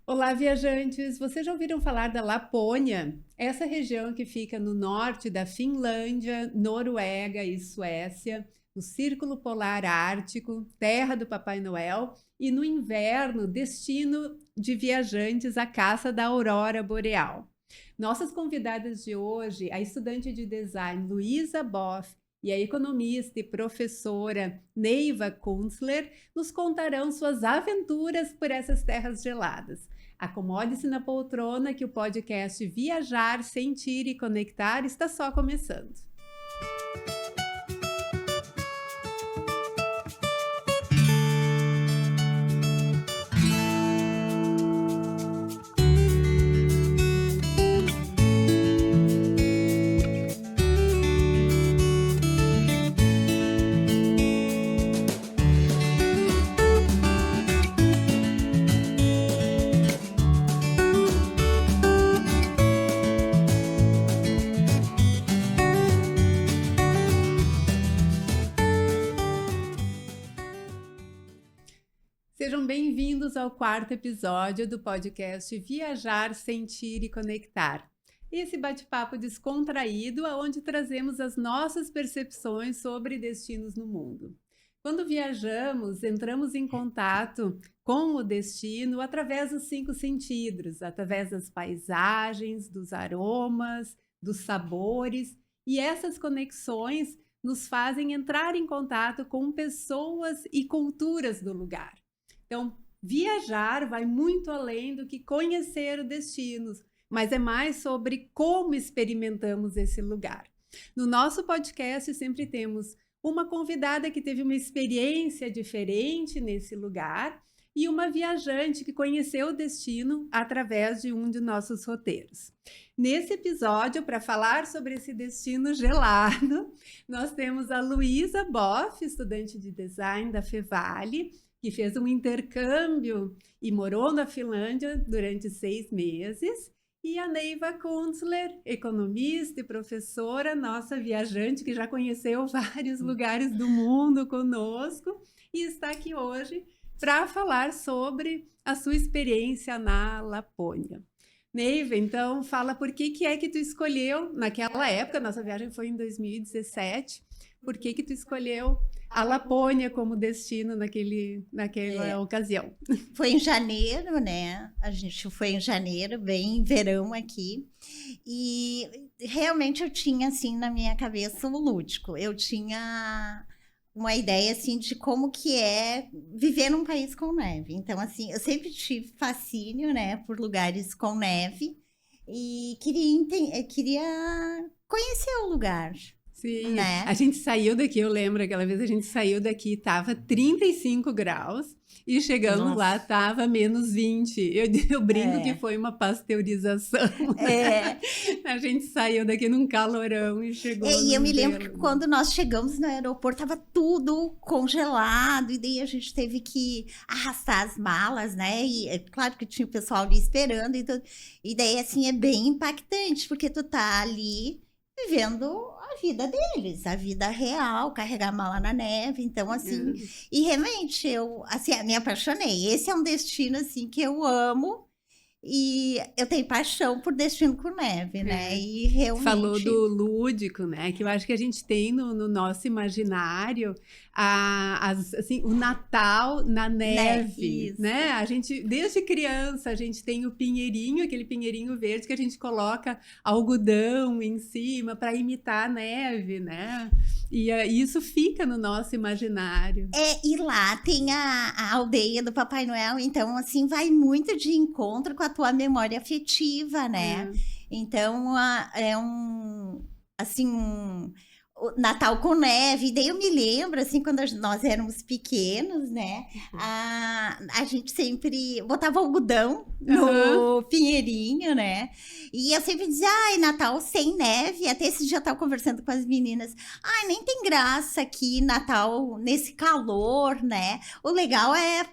Olá, viajantes! Vocês já ouviram falar da Lapônia? Essa região que fica no norte da Finlândia, Noruega e Suécia, no Círculo Polar Ártico, terra do Papai Noel, e no inverno, destino de viajantes à caça da aurora boreal. Nossas convidadas de hoje, a estudante de design Luísa Boff e a economista e professora Neiva Kunzler, nos contarão suas aventuras por essas terras geladas. Acomode-se na poltrona que o podcast Viajar, Sentir e Conectar está só começando. Sejam bem-vindos ao quarto episódio do podcast Viajar, Sentir e Conectar. Esse bate-papo descontraído onde trazemos as nossas percepções sobre destinos no mundo. Quando viajamos, entramos em contato com o destino através dos 5 sentidos, através das paisagens, dos aromas, dos sabores, e essas conexões nos fazem entrar em contato com pessoas e culturas do lugar. Então, viajar vai muito além do que conhecer o destino, mas é mais sobre como experimentamos esse lugar. No nosso podcast sempre temos uma convidada que teve uma experiência diferente nesse lugar e uma viajante que conheceu o destino através de um de nossos roteiros. Nesse episódio, para falar sobre esse destino gelado, nós temos a Luísa Boff, estudante de design da Fevale, que fez um intercâmbio e morou na Finlândia durante 6 meses, e a Neiva Kunzler, economista e professora, nossa viajante, que já conheceu vários lugares do mundo conosco, e está aqui hoje para falar sobre a sua experiência na Lapônia. Neiva, então, fala por que é que tu escolheu, naquela época, nossa viagem foi em 2017, por que tu escolheu a Lapônia como destino naquela ocasião? Foi em janeiro, né? A gente foi em janeiro, bem verão aqui. E realmente eu tinha, assim, na minha cabeça o lúdico. Eu tinha uma ideia, assim, de como que é viver num país com neve. Então, assim, eu sempre tive fascínio, né, por lugares com neve. E queria conhecer o lugar. Sim, né? A gente saiu daqui, eu lembro, aquela vez a gente saiu daqui, tava 35 graus e chegamos lá, tava menos 20. Eu brinco que foi uma pasteurização. Né? A gente saiu daqui num calorão e chegou E eu me lembro que quando nós chegamos no aeroporto, tava tudo congelado, e daí a gente teve que arrastar as malas, né? E é claro que tinha o pessoal ali esperando, e daí, assim, é bem impactante, porque tu tá ali vivendo a vida deles, a vida real, carregar mala na neve. Então, assim, e realmente eu, assim, me apaixonei. Esse é um destino, assim, que eu amo, e eu tenho paixão por destino com neve, né? E realmente... Falou do lúdico, né? Que eu acho que a gente tem no nosso imaginário assim, o Natal na neve, né? A gente, desde criança, a gente tem o pinheirinho, aquele pinheirinho verde que a gente coloca algodão em cima para imitar a neve, né? E isso fica no nosso imaginário. E lá tem a aldeia do Papai Noel, então, assim, vai muito de encontro com a tua memória afetiva, né? Então, Natal com neve. E daí eu me lembro, assim, quando nós éramos pequenos, né? A gente sempre botava algodão no pinheirinho, né? E eu sempre dizia, Natal sem neve. Até esse dia eu tava conversando com as meninas. Nem tem graça aqui, Natal nesse calor, né? O legal é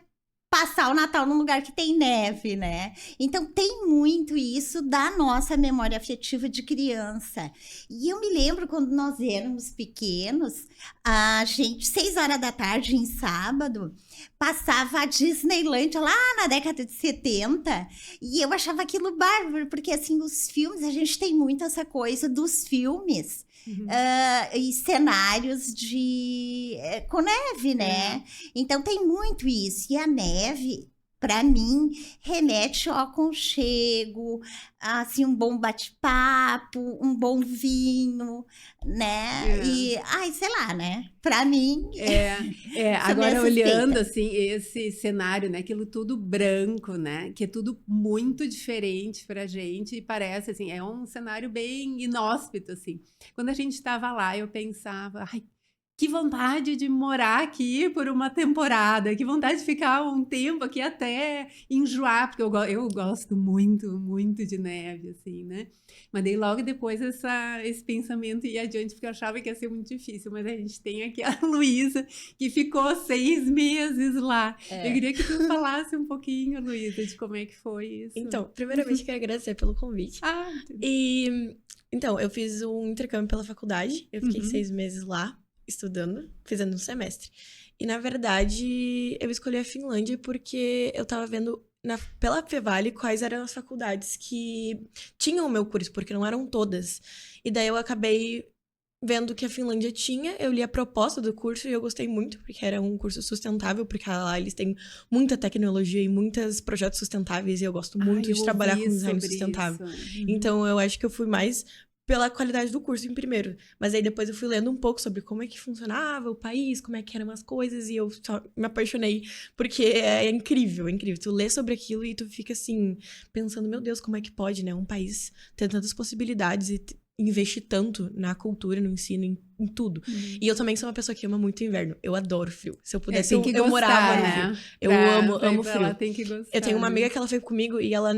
passar o Natal num lugar que tem neve, né? Então tem muito isso da nossa memória afetiva de criança. E eu me lembro quando nós éramos pequenos, a gente, 6 horas da tarde em sábado, passava a Disneylandia lá na década de 70 e eu achava aquilo bárbaro, porque assim, os filmes, a gente tem muito essa coisa dos filmes e cenários com neve, né? Então tem muito isso. E a neve, para mim, remete ao aconchego, assim, um bom bate-papo, um bom vinho, né? E, sei lá, né? Para mim... agora olhando, assim, esse cenário, né? Aquilo tudo branco, né? Que é tudo muito diferente pra gente e parece, assim, é um cenário bem inóspito, assim. Quando a gente estava lá, eu pensava, que vontade de morar aqui por uma temporada, que vontade de ficar um tempo aqui até enjoar, porque eu gosto muito, muito de neve, assim, né? Mas daí logo depois esse pensamento ia adiante, porque eu achava que ia ser muito difícil, mas a gente tem aqui a Luísa, que ficou 6 meses lá. Eu queria que tu falasse um pouquinho, Luísa, de como é que foi isso. Então, primeiramente, eu quero agradecer pelo convite. Então, eu fiz um intercâmbio pela faculdade, eu fiquei 6 meses lá, estudando, fazendo um semestre. E, na verdade, eu escolhi a Finlândia porque eu tava vendo pela Fevale quais eram as faculdades que tinham o meu curso, porque não eram todas. E daí eu acabei vendo que a Finlândia tinha, eu li a proposta do curso e eu gostei muito, porque era um curso sustentável, porque lá eles têm muita tecnologia e muitos projetos sustentáveis e eu gosto muito de trabalhar com design sustentável. Então, eu acho que eu fui mais pela qualidade do curso em primeiro. Mas aí depois eu fui lendo um pouco sobre como é que funcionava o país, como é que eram as coisas, e eu só me apaixonei, porque é incrível, é incrível. Tu lê sobre aquilo e tu fica assim, pensando, meu Deus, como é que pode, né? Um país ter tantas possibilidades e investir tanto na cultura, no ensino, em tudo. E eu também sou uma pessoa que ama muito o inverno. Eu adoro frio. Se eu pudesse, eu morava no frio. Eu amo frio. Tem que gostar, eu tenho uma amiga que ela foi comigo e ela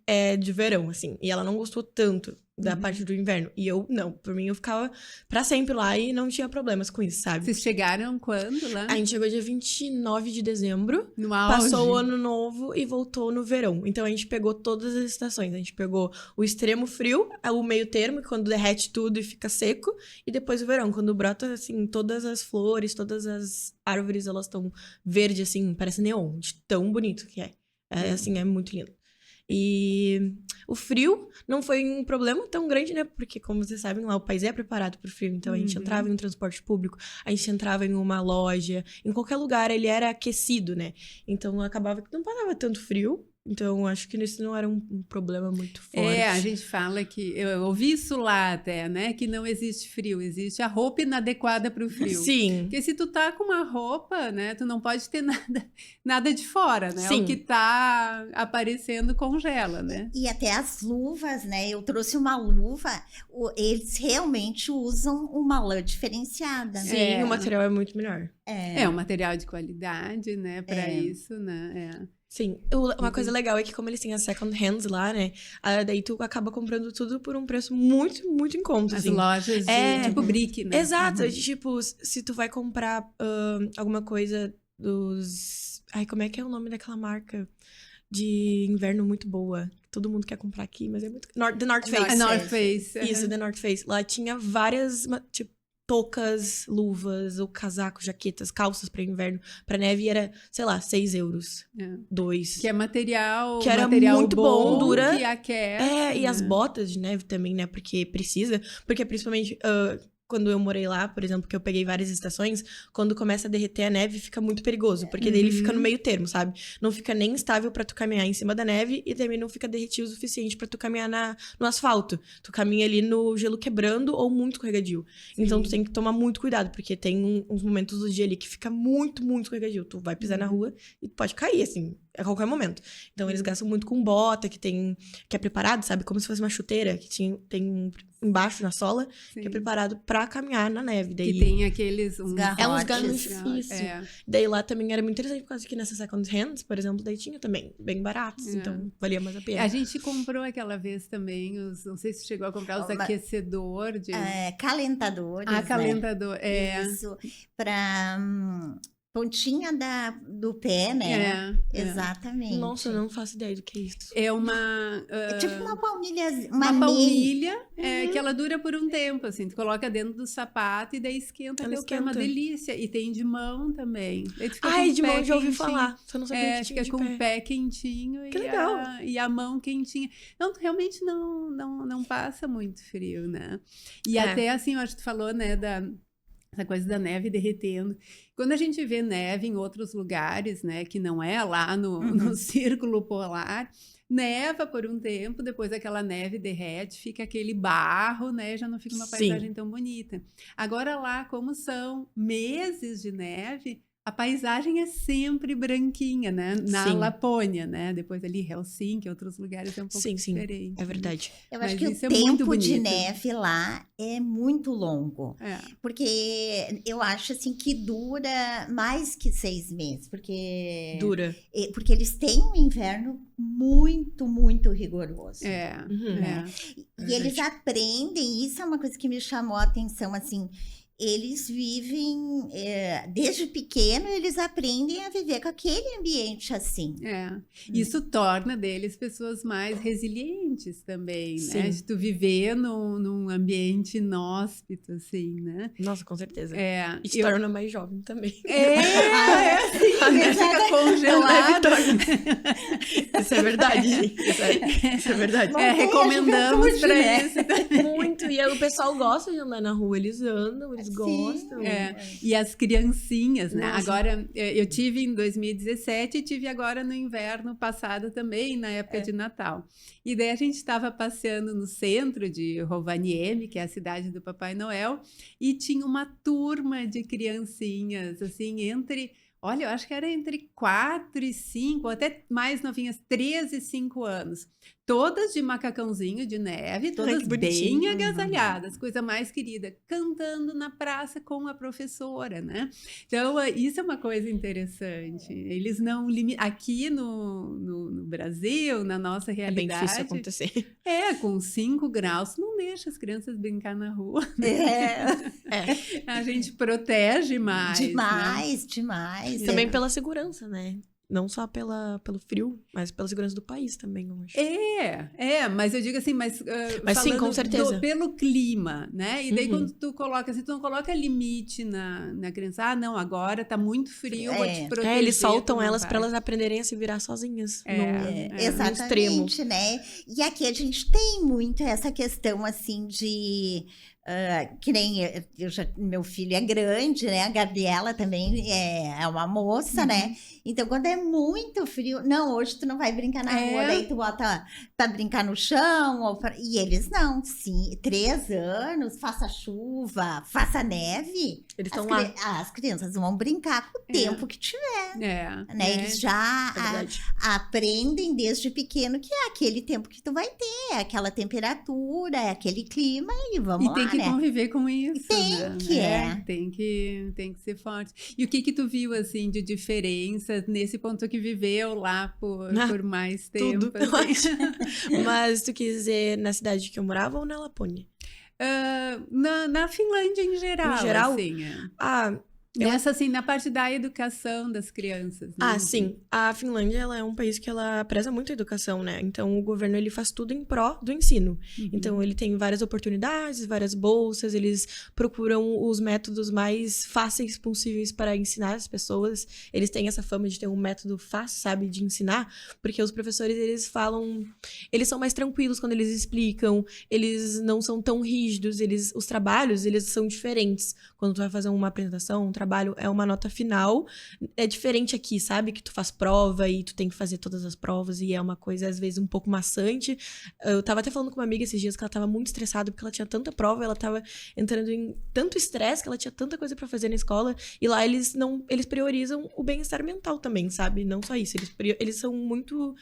é de verão, assim. E ela não gostou tanto da parte do inverno. E eu, não. Por mim, eu ficava pra sempre lá e não tinha problemas com isso, sabe? Vocês chegaram quando lá? A gente chegou dia 29 de dezembro. No auge. Passou o ano novo e voltou no verão. Então, a gente pegou todas as estações. A gente pegou o extremo frio, o meio termo, quando derrete tudo e fica seco. E depois o verão, quando brota, assim, todas as flores, todas as árvores, elas estão verde, assim, parece neon. De tão bonito que é. Assim, é muito lindo. E o frio não foi um problema tão grande, né? Porque, como vocês sabem, lá o país é preparado para o frio. Então, a gente entrava em um transporte público, a gente entrava em uma loja, em qualquer lugar, ele era aquecido, né? Então, acabava que não passava tanto frio. Então, acho que isso não era um problema muito forte. A gente fala que... Eu ouvi isso lá até, né? Que não existe frio, existe a roupa inadequada para o frio. Sim. Porque se tu tá com uma roupa, né? Tu não pode ter nada de fora, né? Sim. O que tá aparecendo congela, né? E até as luvas, né? Eu trouxe uma luva, eles realmente usam uma lã diferenciada. Sim, né? o material é muito melhor. É um material de qualidade, né? Para isso, né? Sim, uma coisa legal é que como eles têm as second hands lá, né? Daí tu acaba comprando tudo por um preço muito, muito em conta, As assim. lojas de tipo Brick, né? Exato, tipo, se tu vai comprar alguma coisa dos... Ai, como é que é o nome daquela marca de inverno muito boa? Todo mundo quer comprar aqui, mas é muito... The North Face. North Face. Isso, The North Face. Lá tinha várias, tipo, toucas, luvas, ou casacos, jaquetas, calças para inverno, para neve, era, sei lá, 6 euros. 2. Que é material que era muito bom, dura. Que aquece, e as botas de neve também, né? Porque precisa. Porque principalmente quando eu morei lá, por exemplo, que eu peguei várias estações, quando começa a derreter a neve, fica muito perigoso. Porque daí ele fica no meio termo, sabe? Não fica nem estável pra tu caminhar em cima da neve e também não fica derretido o suficiente pra tu caminhar no asfalto. Tu caminha ali no gelo quebrando ou muito escorregadio. Sim. Então tu tem que tomar muito cuidado, porque tem uns momentos do dia ali que fica muito, muito escorregadio. Tu vai pisar na rua e pode cair, assim, a qualquer momento. Então eles gastam muito com bota, que é preparado, sabe? Como se fosse uma chuteira, que tem embaixo na sola, Sim. que é preparado pra caminhar na neve. Daí, que tem aqueles... uns garrotes. Isso. Daí lá também era muito interessante, por causa que nessas second hands, por exemplo, daí tinha também, bem baratos, então valia mais a pena. A gente comprou aquela vez também, não sei se chegou a comprar os aquecedor de... calentadores, calentador, Isso, pra... pontinha do pé, né? Exatamente. Nossa, eu não faço ideia do que é isso. É uma... É tipo uma palmilha. Uma palmilha que ela dura por um tempo, assim. Tu coloca dentro do sapato e daí esquenta. Ela É uma delícia. E tem de mão também. De mão eu já ouvi falar. Só não sabia que tinha de fica com o pé quentinho e a mão quentinha. Então, realmente não passa muito frio, né? E até assim, eu acho que tu falou, né, essa coisa da neve derretendo. Quando a gente vê neve em outros lugares, né, que não é lá no círculo polar, neva por um tempo, depois aquela neve derrete, fica aquele barro, né, já não fica uma paisagem tão bonita. Agora lá, como são meses de neve, a paisagem é sempre branquinha, né? Na Lapônia, né? Depois ali Helsinki, outros lugares é um pouco diferente. É verdade. Eu acho que o tempo de neve lá é muito longo. Porque eu acho, assim, que dura mais que 6 meses. Porque eles têm um inverno muito, muito rigoroso. Né? E eles aprendem, isso é uma coisa que me chamou a atenção, assim... Eles vivem, desde pequeno, eles aprendem a viver com aquele ambiente assim. Isso torna deles pessoas mais resilientes também, né? De tu viver num ambiente inóspito, assim, né? Nossa, com certeza. E te torna mais jovem também. Assim, a neve fica congelada. Isso é verdade, gente. Isso é verdade. Recomendamos pra isso. Muito. E o pessoal gosta de andar na rua, eles andam, eles gostam. E as criancinhas, né? Nossa. Agora, eu tive em 2017 e tive agora no inverno passado também, na época de Natal. E daí a gente estava passeando no centro de Rovaniemi, que é a cidade do Papai Noel, e tinha uma turma de criancinhas, assim, olha, eu acho que era entre 4 e 5, ou até mais novinhas, 3 e 5 anos. Todas de macacãozinho de neve, todas bem agasalhadas, coisa mais querida, cantando na praça com a professora, né? Então, isso é uma coisa interessante. Eles não limitam... Aqui no Brasil, na nossa realidade... É bem difícil acontecer. Com 5 graus, não deixa as crianças brincar na rua. A gente protege mais. Demais. Também pela segurança, né? Não só pelo frio, mas pela segurança do país também, eu acho. Mas eu digo assim, mas sim, com certeza. Pelo clima, né? E daí quando tu coloca, assim, tu não coloca limite na criança, não, agora tá muito frio, vou te proteger. Eles soltam elas para elas aprenderem a se virar sozinhas. Exatamente, no extremo. Né? E aqui a gente tem muito essa questão, assim, de... que nem meu filho é grande, né? A Gabriela também é uma moça, né? Então, quando é muito frio, não, hoje tu não vai brincar na rua, daí tu bota pra brincar no chão, e eles não, 3 anos, faça chuva, faça neve, eles estão lá. As crianças vão brincar com o tempo que tiver, né? Eles já aprendem desde pequeno que é aquele tempo que tu vai ter, aquela temperatura, aquele clima, e vamos lá, tem que conviver com isso, Tem que ser forte. E o que tu viu, assim, de diferença nesse ponto que viveu lá por mais tempo? Tudo, eu acho. Mas tu quis dizer na cidade que eu morava ou na Lapônia? Na Finlândia em geral? Em geral? Assim, Essa, assim, na parte da educação das crianças, né? Sim. A Finlândia, ela é um país que ela preza muito a educação, né? Então, o governo, ele faz tudo em pró do ensino. Então, ele tem várias oportunidades, várias bolsas, eles procuram os métodos mais fáceis possíveis para ensinar as pessoas. Eles têm essa fama de ter um método fácil, sabe, de ensinar, porque os professores, eles são mais tranquilos quando eles explicam, eles não são tão rígidos, os trabalhos, eles são diferentes. Quando tu vai fazer uma apresentação, um trabalho é uma nota final, é diferente aqui, sabe? Que tu faz prova e tu tem que fazer todas as provas e é uma coisa, às vezes, um pouco maçante. Eu tava até falando com uma amiga esses dias que ela tava muito estressada porque ela tinha tanta prova, ela tava entrando em tanto estresse que ela tinha tanta coisa pra fazer na escola e lá eles priorizam o bem-estar mental também, sabe? Não só isso, eles são muito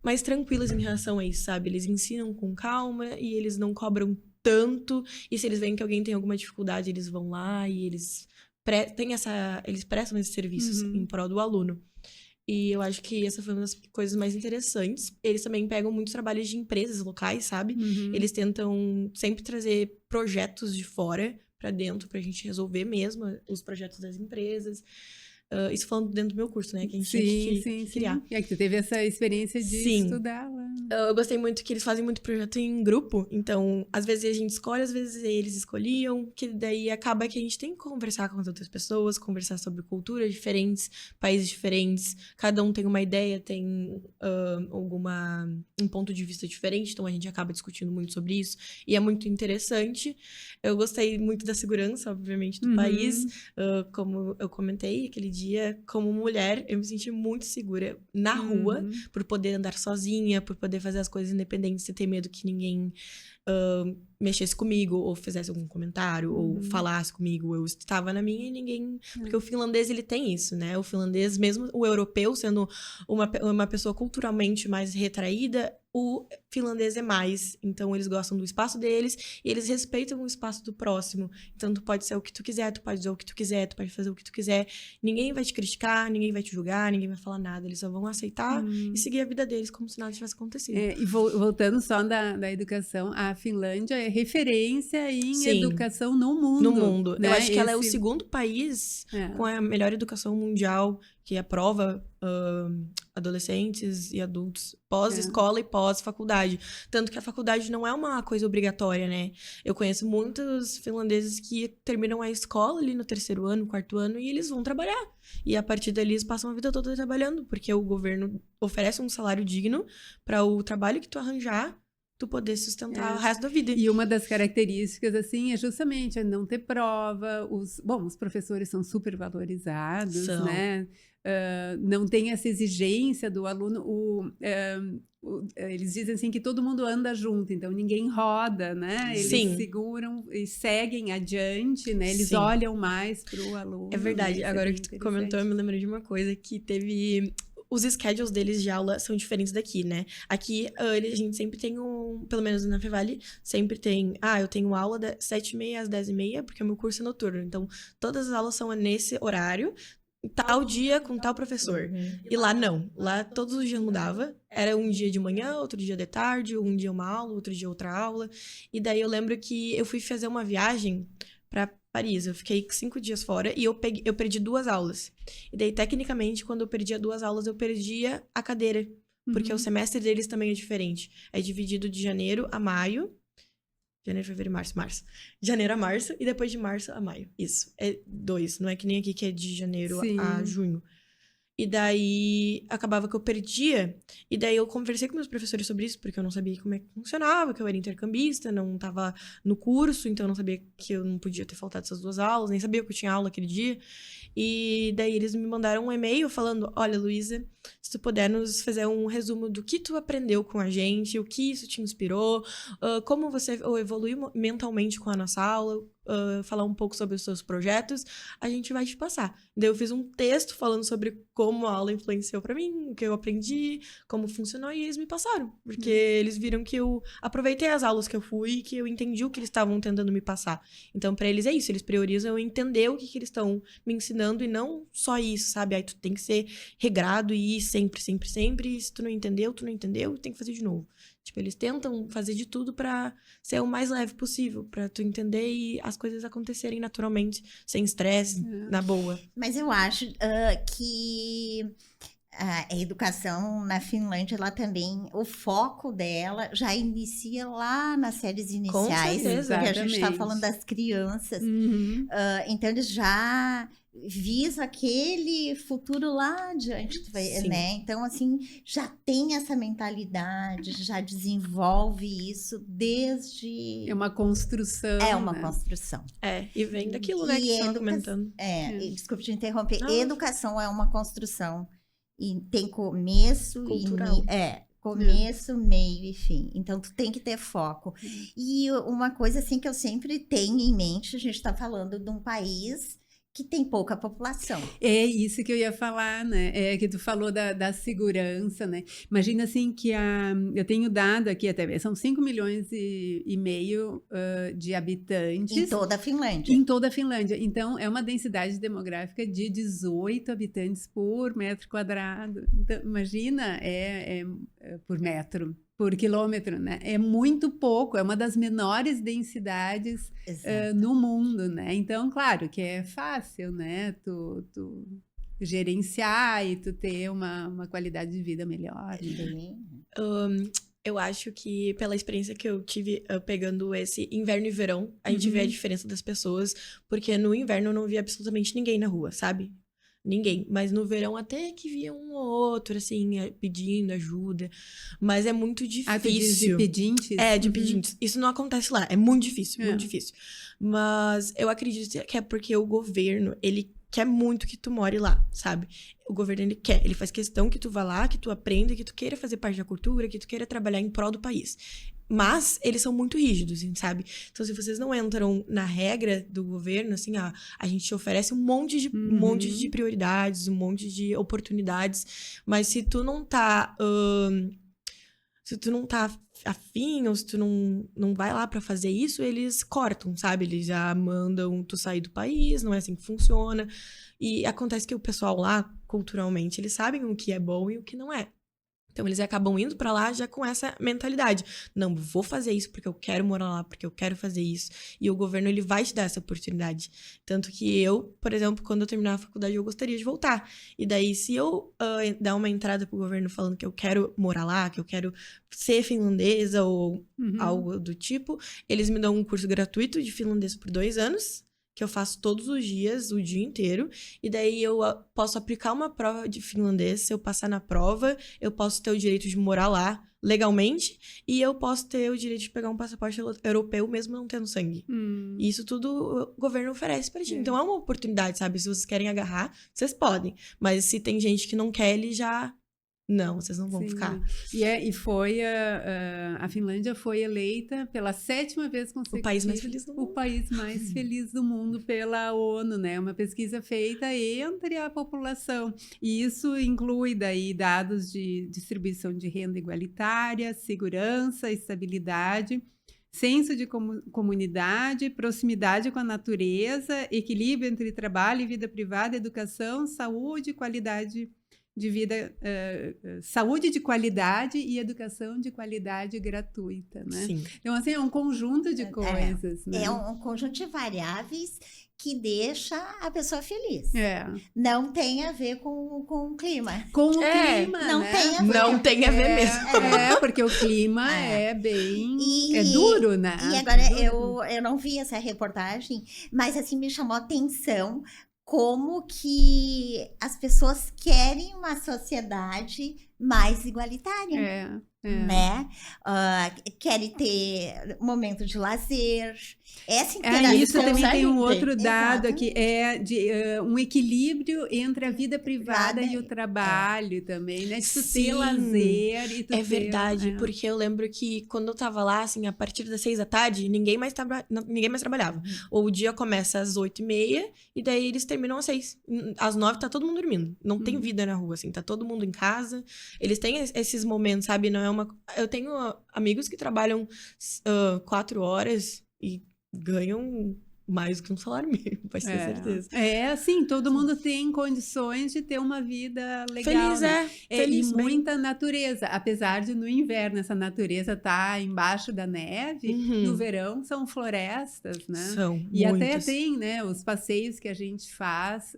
mais tranquilos em relação a isso, sabe? Eles ensinam com calma e eles não cobram tanto, e se eles veem que alguém tem alguma dificuldade, eles vão lá e eles prestam esses serviços em prol do aluno. E eu acho que essa foi uma das coisas mais interessantes. Eles também pegam muitos trabalhos de empresas locais, sabe? Eles tentam sempre trazer projetos de fora pra dentro, pra gente resolver mesmo os projetos das empresas. Isso falando dentro do meu curso, né? Que a gente tinha que criar. E é que tu teve essa experiência de estudar lá. Eu gostei muito que eles fazem muito projeto em grupo. Então, às vezes a gente escolhe, às vezes eles escolhiam. Que daí acaba que a gente tem que conversar com as outras pessoas, conversar sobre culturas diferentes, países diferentes. Cada um tem uma ideia, tem um ponto de vista diferente. Então, a gente acaba discutindo muito sobre isso. E é muito interessante. Eu gostei muito da segurança, obviamente, do país. Como eu comentei aquele dia, como mulher, eu me senti muito segura na rua, por poder andar sozinha, por poder fazer as coisas independentes, sem ter medo que ninguém mexesse comigo, ou fizesse algum comentário, ou falasse comigo. Eu estava na minha e ninguém... Porque o finlandês, ele tem isso, né? O finlandês, mesmo o europeu sendo uma pessoa culturalmente mais retraída, o finlandês é mais. Então, eles gostam do espaço deles e eles respeitam o espaço do próximo. Então, tu pode ser o que tu quiser, tu pode dizer o que tu quiser, tu pode fazer o que tu quiser. Ninguém vai te criticar, ninguém vai te julgar, ninguém vai falar nada. Eles só vão aceitar e seguir a vida deles como se nada tivesse acontecido. E voltando só da educação, a Finlândia é referência em educação no mundo. No mundo. Né? Eu acho que ela é o segundo país com a melhor educação mundial, que aprova adolescentes e adultos pós-escola e pós-faculdade. Tanto que a faculdade não é uma coisa obrigatória, né? Eu conheço muitos finlandeses que terminam a escola ali no 3º ano, 4º ano, e eles vão trabalhar. E a partir dali eles passam a vida toda trabalhando, porque o governo oferece um salário digno para o trabalho que tu arranjar, tu poder sustentar o resto da vida. E uma das características, assim, é justamente não ter prova. Os professores são super valorizados, né? Não tem essa exigência do aluno. Eles dizem assim que todo mundo anda junto, então ninguém roda, né? Eles seguram e seguem adiante, né? Eles olham mais para o aluno. É verdade. Agora que tu comentou, eu me lembrei de uma coisa que teve... Os schedules deles de aula são diferentes daqui, né? Aqui, a gente sempre tem pelo menos na Fevale, sempre tem... eu tenho aula das 7h30 às 10h30, porque o meu curso é noturno. Então, todas as aulas são nesse horário, tal dia com tal professor. E lá não. Lá todos os dias mudava. Era um dia de manhã, outro dia de tarde, um dia uma aula, outro dia outra aula. E daí eu lembro que eu fui fazer uma viagem para Paris. Eu fiquei 5 dias fora e eu perdi 2 aulas. E daí, tecnicamente, quando eu perdia 2 aulas, eu perdia a cadeira. Porque o semestre deles também é diferente. É dividido de janeiro a maio. Janeiro, fevereiro, março. De janeiro a março e depois de março a maio. Isso. É 2. Não é que nem aqui que é de janeiro a junho. E daí, acabava que eu perdia. E daí, eu conversei com meus professores sobre isso, porque eu não sabia como é que funcionava, que eu era intercambista, não estava no curso, então eu não sabia que eu não podia ter faltado essas 2 aulas, nem sabia que eu tinha aula aquele dia. E daí, eles me mandaram um e-mail falando, olha, Luísa, se tu puder nos fazer um resumo do que tu aprendeu com a gente, o que isso te inspirou, como você evoluiu mentalmente com a nossa aula, falar um pouco sobre os seus projetos, a gente vai te passar. Daí eu fiz um texto falando sobre como a aula influenciou pra mim, o que eu aprendi, como funcionou, e eles me passaram. Porque eles viram que eu aproveitei as aulas que eu fui e que eu entendi o que eles estavam tentando me passar. Então, pra eles é isso, eles priorizam eu entender o que eles estão me ensinando e não só isso, sabe? Aí tu tem que ser regrado e ir sempre, sempre, sempre, e se tu não entendeu, tem que fazer de novo. Tipo, eles tentam fazer de tudo pra ser o mais leve possível, pra tu entender e as coisas acontecerem naturalmente, sem estresse, na boa. Mas eu acho que a educação na Finlândia, ela também, o foco dela já inicia lá nas séries iniciais. Com certeza, porque a gente está falando das crianças. Então, eles já visam aquele futuro lá adiante, né? Então, assim, já tem essa mentalidade, já desenvolve isso desde... É uma construção. É uma construção. E vem daquilo, né, que você estava comentando. Desculpe te interromper. Educação é uma construção. E tem começo cultural. Começo, meio e fim. Então, tu tem que ter foco. E uma coisa, assim, que eu sempre tenho em mente, a gente está falando de um país que tem pouca população. É isso que eu ia falar, né? É que tu falou da segurança, né? Imagina assim que eu tenho dado aqui até, são 5,5 milhões de habitantes. Em toda a Finlândia. Em toda a Finlândia. Então, é uma densidade demográfica de 18 habitantes por metro quadrado. Então, imagina, por metro. Por quilômetro, né? É muito pouco, é uma das menores densidades no mundo, né? Então, claro que é fácil, né? Tu gerenciar e tu ter uma qualidade de vida melhor. Eu acho que pela experiência que eu tive pegando esse inverno e verão, a gente vê a diferença das pessoas, porque no inverno eu não via absolutamente ninguém na rua, sabe? Ninguém. Mas no verão até que via um ou outro, assim, pedindo ajuda. Mas é muito difícil. Ah, tu diz de pedintes? De pedintes. Isso não acontece lá. É muito difícil, muito difícil. Mas eu acredito que é porque o governo, ele quer muito que tu more lá, sabe? O governo, ele quer. Ele faz questão que tu vá lá, que tu aprenda, que tu queira fazer parte da cultura, que tu queira trabalhar em prol do país. Mas eles são muito rígidos, sabe? Então, se vocês não entram na regra do governo, assim, a gente te oferece um monte de prioridades, um monte de oportunidades. Mas se tu não tá... se tu não tá afim, ou se tu não vai lá pra fazer isso, eles cortam, sabe? Eles já mandam tu sair do país, não é assim que funciona. E acontece que o pessoal lá, culturalmente, eles sabem o que é bom e o que não é. Então, eles acabam indo pra lá já com essa mentalidade. Não, vou fazer isso porque eu quero morar lá, porque eu quero fazer isso. E o governo, ele vai te dar essa oportunidade. Tanto que eu, por exemplo, quando eu terminar a faculdade, eu gostaria de voltar. E daí, se eu dar uma entrada pro governo falando que eu quero morar lá, que eu quero ser finlandesa ou algo do tipo, eles me dão um curso gratuito de finlandês por 2 anos, que eu faço todos os dias, o dia inteiro, e daí eu posso aplicar uma prova de finlandês. Se eu passar na prova, eu posso ter o direito de morar lá legalmente, e eu posso ter o direito de pegar um passaporte europeu mesmo não tendo sangue. E isso tudo o governo oferece pra gente. Então é uma oportunidade, sabe? Se vocês querem agarrar, vocês podem. Mas se tem gente que não quer, ele já... Não, vocês não vão ficar. E foi a Finlândia foi eleita pela 7ª vez consecutiva. O país mais feliz do mundo. O país mais feliz do mundo pela ONU, né? Uma pesquisa feita entre a população. E isso inclui daí dados de distribuição de renda igualitária, segurança, estabilidade, senso de comunidade, proximidade com a natureza, equilíbrio entre trabalho e vida privada, educação, saúde, qualidade de vida, saúde de qualidade e educação de qualidade gratuita, né? Sim. Então, assim, é um conjunto de coisas, né? É um conjunto de variáveis que deixa a pessoa feliz. Não tem a ver com o clima. Com o clima, não, né? tem a ver. Não tem a ver mesmo. Porque o clima é bem... é duro, né? E agora, eu não vi essa reportagem, mas, assim, me chamou a atenção como que as pessoas querem uma sociedade mais igualitária, né? Querem ter momento de lazer, essa interação. Isso também tem um outro dado aqui, de um equilíbrio entre a vida privada e o trabalho também, né? De tu ter lazer e tu ter... verdade, porque eu lembro que quando eu tava lá, assim, a partir das 6 da tarde, ninguém mais trabalhava. Ou o dia começa às 8h30 e daí eles terminam às 6. Às 9 tá todo mundo dormindo. Não tem vida na rua, assim, tá todo mundo em casa. Eles têm esses momentos, sabe? Não é uma... Eu tenho amigos que trabalham 4 horas e ganham mais do que um salário mínimo, vai ter certeza. Assim, todo mundo tem condições de ter uma vida legal. Feliz, né? Feliz, e muita natureza. Apesar de no inverno essa natureza tá embaixo da neve, no verão são florestas, né? São E muitos. até tem, né, os passeios que a gente faz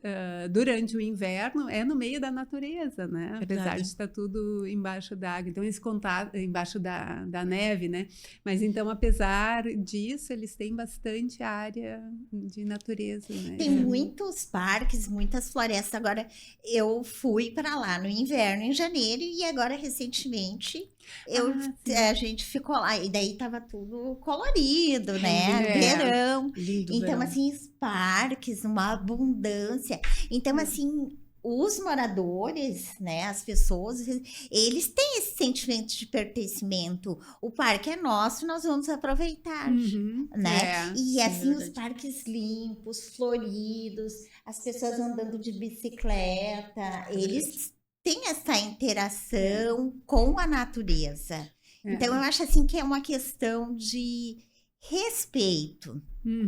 durante o inverno no meio da natureza, né? Apesar de estar tudo embaixo d'água. Então, esse contato embaixo da neve, né? Mas então, apesar disso, eles têm bastante área de natureza, né? Tem muitos parques, muitas florestas. Agora, eu fui para lá no inverno, em janeiro, e agora, recentemente, a gente ficou lá. E daí tava tudo colorido, né? Verão. Lindo então, verão. assim, os parques, uma abundância. Então, assim... Os moradores, né, as pessoas, eles têm esse sentimento de pertencimento. O parque é nosso, nós vamos aproveitar, né? E assim, os parques limpos, floridos, as pessoas andando de bicicleta, eles têm essa interação com a natureza. Então, eu acho assim que é uma questão de respeito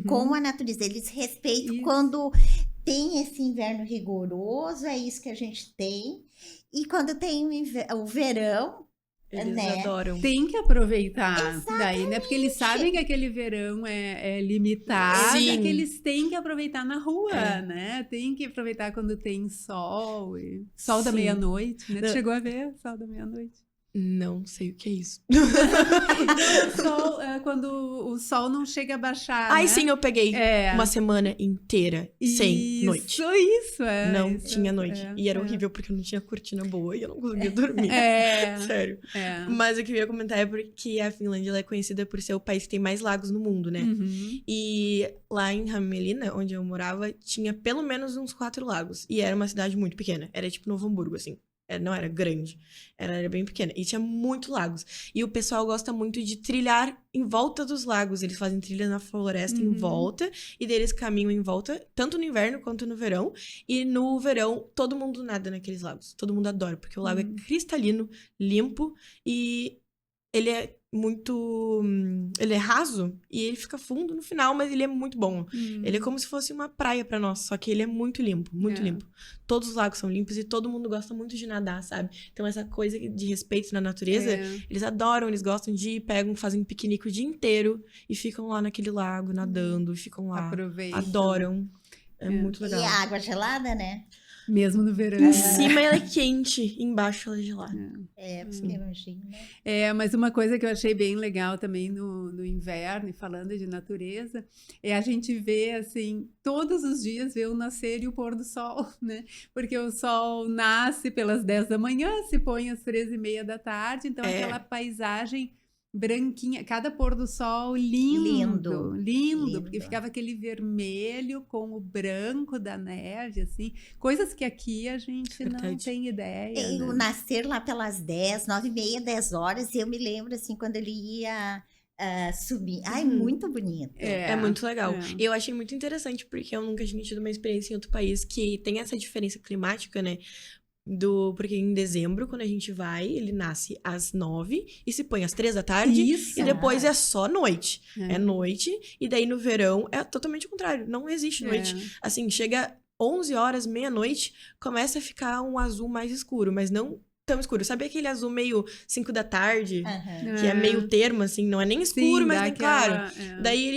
com a natureza. Eles respeitam quando... Tem esse inverno rigoroso, é isso que a gente tem. E quando tem o verão, Eles Né? adoram. Tem que aproveitar Exatamente. daí, né? Porque eles sabem que aquele verão é limitado, Sim. que eles têm que aproveitar na rua, É. né? Tem que aproveitar quando tem sol, sol da Sim. meia-noite, né? Tu Não. chegou a ver sol da meia-noite? Não sei o que é isso. Não, quando o sol não chega a baixar, Ai, né? sim, eu peguei É. uma semana inteira sem noite. Isso, é. Não isso, tinha noite. é, E era é. horrível porque eu não tinha cortina boa e eu não conseguia dormir. É, Sério. é. Mas o que eu ia comentar é porque a Finlândia ela é conhecida por ser o país que tem mais lagos no mundo, né? Uhum. E lá em Hämeenlinna, onde eu morava, tinha pelo menos uns 4 lagos. E era uma cidade muito pequena. Era tipo Novo Hamburgo, assim. Não era grande. Era bem pequena. E tinha muito lagos. E o pessoal gosta muito de trilhar em volta dos lagos. Eles fazem trilha na floresta em volta. E daí eles caminham em volta, tanto no inverno quanto no verão. E no verão, todo mundo nada naqueles lagos. Todo mundo adora, porque o lago é cristalino, limpo. E ele é muito... Ele é raso e ele fica fundo no final, mas ele é muito bom. Ele é como se fosse uma praia pra nós, só que ele é muito limpo, muito limpo. Todos os lagos são limpos e todo mundo gosta muito de nadar, sabe? Então essa coisa de respeito na natureza, eles adoram, eles gostam de ir, pegam, fazem um piquenique o dia inteiro e ficam lá naquele lago nadando, e ficam lá. Aproveitam. Adoram. É muito legal. E a água gelada, né? Mesmo no verão. Em cima ela é quente, embaixo ela é gelada. Você imagina, né? Mas uma coisa que eu achei bem legal também no inverno, e falando de natureza, é a gente ver, assim, todos os dias ver o nascer e o pôr do sol, né? Porque o sol nasce pelas 10 da manhã, se põe às 13h30 da tarde, então aquela paisagem branquinha, cada pôr do sol lindo, porque ficava aquele vermelho com o branco da neve, assim, coisas que aqui a gente não tem ideia. E o nascer lá pelas 10, 9h30, 10 horas, eu me lembro, assim, quando ele ia subir. Ai, muito bonito. É muito legal. E eu achei muito interessante, porque eu nunca tinha tido uma experiência em outro país que tem essa diferença climática, né? Porque em dezembro, quando a gente vai, ele nasce às 9 e se põe às 3 da tarde. Isso. E depois é só noite. É noite. E daí no verão é totalmente o contrário. Não existe noite. Assim, chega 11 horas, meia-noite, começa a ficar um azul mais escuro, mas não tão escuro. Sabe aquele azul meio 5 da tarde? Que é meio termo, assim, não é nem escuro, mas nem claro. Daí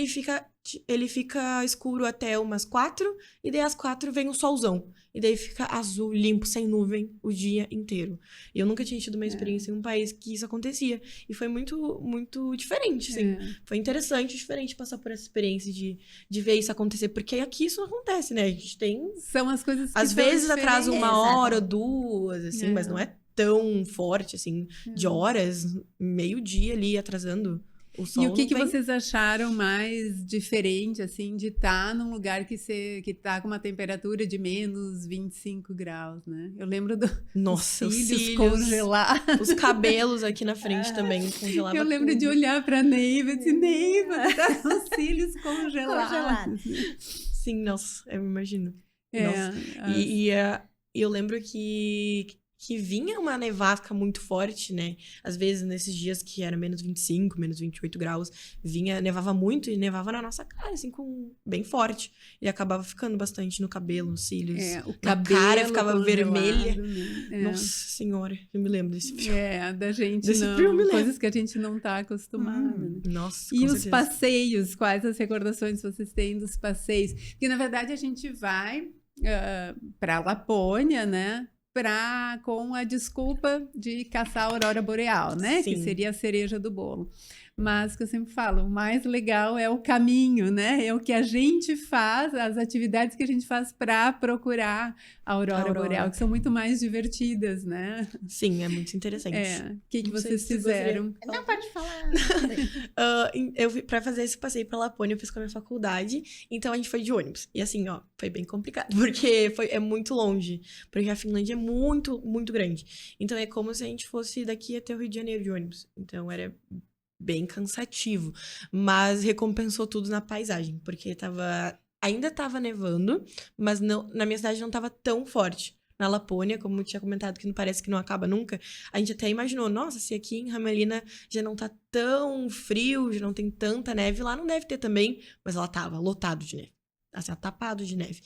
ele fica escuro até umas 4, e daí às 4 vem o solzão. E daí fica azul, limpo, sem nuvem, o dia inteiro. E eu nunca tinha tido uma experiência em um país que isso acontecia. E foi muito, muito diferente, assim. Foi interessante, diferente passar por essa experiência de ver isso acontecer. Porque aqui isso não acontece, né? A gente tem... São as coisas que às vezes atrasa uma hora, Exatamente. 2, assim, mas não é tão forte, assim, de horas, meio-dia ali atrasando. O sol E o que não vem. vocês acharam mais diferente, assim, de estar num lugar que tá com uma temperatura de menos 25 graus, né? Eu lembro Nossa, dos os cílios cílios, congelados. os cabelos aqui na frente também congelavam. Eu lembro de olhar pra Neiva e dizer, Neiva, tá com os cílios Congelado. congelados. Sim, nossa, eu me imagino. É, Nossa. E eu lembro que vinha uma nevasca muito forte, né? Às vezes, nesses dias que era menos 25, menos 28 graus, nevava muito e nevava na nossa cara, assim, bem forte. E acabava ficando bastante no cabelo, nos cílios. o na cabelo cara ficava vermelha. Né? Nossa senhora, eu me lembro desse filme. Da gente Desse não... filme, né? Coisas que a gente não tá acostumado, né? Nossa, E com os certeza. passeios, quais as recordações vocês têm dos passeios? Porque, na verdade, a gente vai para Lapônia, né? Com a desculpa de caçar a aurora boreal, né? Sim. Que seria a cereja do bolo. Mas, que eu sempre falo, o mais legal é o caminho, né? É o que a gente faz, as atividades que a gente faz para procurar a aurora boreal, que são muito mais divertidas, né? Sim, é muito interessante. O que Não sei vocês se você fizeram? Não, pode falar. Pra fazer esse passeio pra Lapônia, eu fiz com a minha faculdade, então a gente foi de ônibus. E assim, ó, foi bem complicado, porque é muito longe, porque a Finlândia é muito, muito grande. Então é como se a gente fosse daqui até o Rio de Janeiro de ônibus. Então era bem cansativo, mas recompensou tudo na paisagem, porque ainda tava nevando, mas não, na minha cidade não tava tão forte. Na Lapônia, como eu tinha comentado, que não parece que não acaba nunca, a gente até imaginou, nossa, se aqui em Hämeenlinna já não tá tão frio, já não tem tanta neve, lá não deve ter também, mas ela tava lotado de neve. assim, tapado de neve.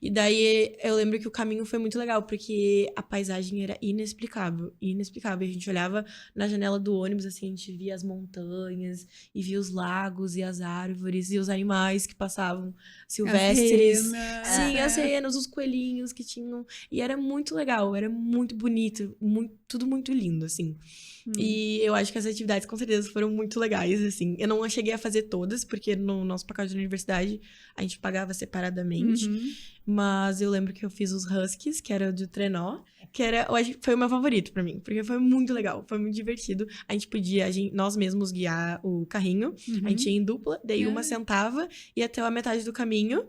E daí eu lembro que o caminho foi muito legal, porque a paisagem era inexplicável, inexplicável. A gente olhava na janela do ônibus, assim, a gente via as montanhas, e via os lagos, e as árvores, e os animais que passavam silvestres. Sim, as renas, os coelhinhos que tinham. E era muito legal, era muito bonito, tudo muito lindo, assim. E eu acho que as atividades, com certeza, foram muito legais, assim. Eu não cheguei a fazer todas, porque no nosso pacote de universidade a gente pagava separadamente. Mas eu lembro que eu fiz os Huskies, que era do trenó, que foi o meu favorito pra mim, porque foi muito legal, foi muito divertido. A gente podia, nós mesmos guiar o carrinho, a gente ia em dupla, daí uma sentava, ia até a metade do caminho,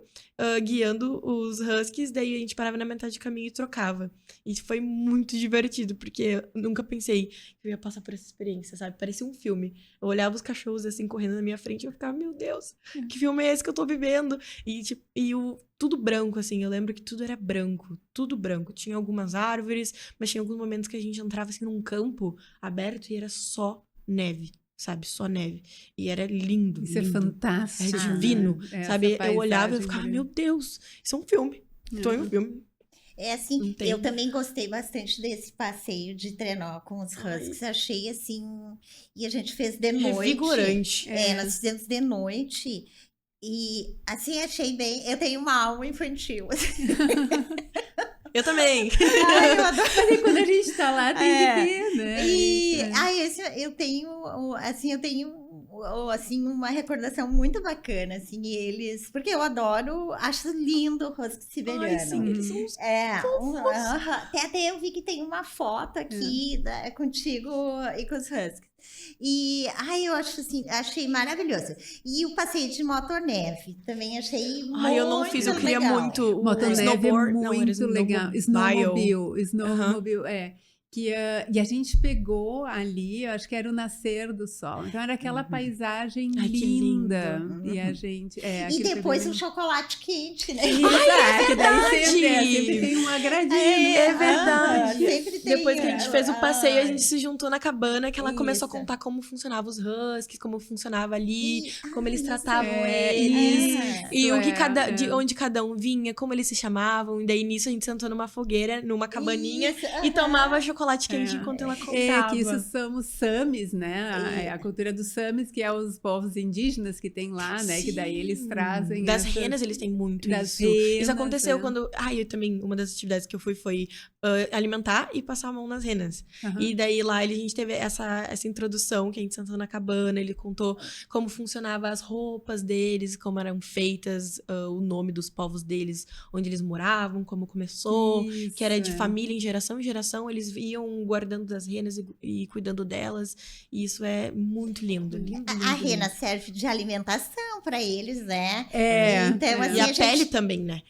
guiando os Huskies, daí a gente parava na metade do caminho e trocava. E foi muito divertido, porque eu nunca pensei que eu ia passar por essa experiência, sabe? Parecia um filme. Eu olhava os cachorros assim, correndo na minha frente, e eu ficava, meu Deus, que filme é esse que eu tô vivendo? E, tipo, tudo branco, assim, eu lembro que tudo era branco, tudo branco. Tinha algumas árvores, mas tinha alguns momentos que a gente entrava, assim, num campo aberto e era só neve, sabe? Só neve. E era lindo, Isso lindo. é fantástico. É divino, sabe? Eu olhava e ficava, meu Deus, isso é um filme. Tô em um filme. É assim, eu também gostei bastante desse passeio de trenó com os Huskies. Achei assim, e a gente fez de noite. Revigorante. Nós fizemos de noite. E assim, achei bem. Eu tenho uma alma infantil. Eu também. Ai, eu adoro. Mas quando a gente tá lá, tem que ter, né? E eu tenho assim, uma recordação muito bacana, assim, eles... Porque eu adoro, acho lindo o husky siberiano. Ai, sim, eles são até eu vi que tem uma foto aqui contigo e com os huskies. E, eu acho assim, achei maravilhoso. E o passeio de motoneve, também achei muito legal. Eu não fiz, eu queria muito. O motoneve é muito legal. Snowmobile, e a gente pegou ali, eu acho que era o nascer do sol. Então era aquela paisagem linda. E a gente... e depois o chocolate quente, né? Que daí sempre tem um agradinho. É verdade. Sempre tem. Depois que a gente fez o passeio, a gente se juntou na cabana, que ela começou a contar como funcionava os huskies, como funcionava ali, como eles tratavam eles. E de onde cada um vinha, como eles se chamavam. E daí nisso a gente sentou numa fogueira, numa cabaninha, e tomava chocolate quente enquanto ela contava. Que isso são os Samis, né? A cultura dos Samis, que é os povos indígenas que tem lá, né? Que daí eles trazem... Das renas eles têm muito isso. Isso aconteceu quando... eu também, uma das atividades que eu fui foi alimentar e passar a mão nas renas. E daí lá a gente teve essa introdução, que a gente sentou na cabana, ele contou como funcionava as roupas deles, como eram feitas, o nome dos povos deles, onde eles moravam, como começou, que era de família em geração, eles iam guardando das renas e cuidando delas, e isso é muito lindo. A rena serve de alimentação para eles, né? Então, assim, e a pele também, né?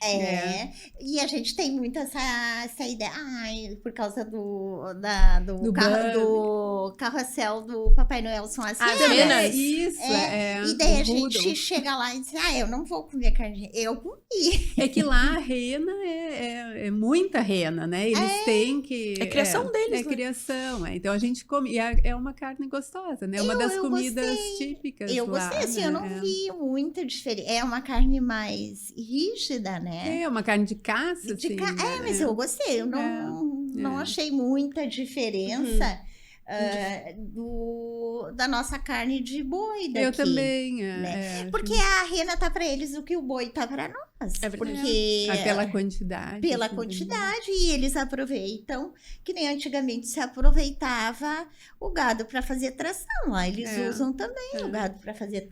E a gente tem muito essa ideia, por causa do carrossel do Papai Noel são as renas. Isso, e daí a gente chega lá e diz, eu não vou comer carne, eu comi. É que lá a rena é muita rena, né? Eles têm que... É criação deles, né? Criação, Então a gente come, e é uma carne gostosa, né? Uma das comidas típicas eu lá. Gostei, assim, eu não vi muita diferença. É uma carne mais rígida, né? É uma carne de caça, assim. Mas eu gostei, eu não achei muita diferença. Da nossa carne de boi daqui. Eu também, né? Porque a rena tá para eles o que o boi tá para nós. Porque pela quantidade. Pela quantidade, e eles aproveitam, que nem antigamente se aproveitava o gado para fazer tração. Lá eles usam também o gado para fazer,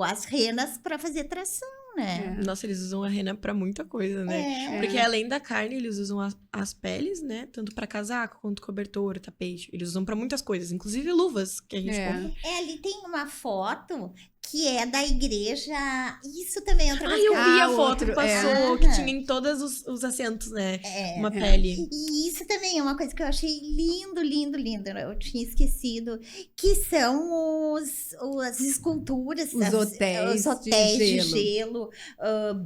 as renas para fazer tração. Né? Nossa, eles usam a rena pra muita coisa, né? Porque além da carne, eles usam as peles, né? Tanto pra casaco, quanto cobertor, tapete. Eles usam pra muitas coisas, inclusive luvas que a gente compra. Ali tem uma foto que é da igreja. Isso também é outra coisa. Eu vi a foto que passou, que tinha em todos os assentos, né? Uma pele. E isso também é uma coisa que eu achei lindo, lindo, lindo. Eu tinha esquecido. Que são as esculturas. Os hotéis de gelo.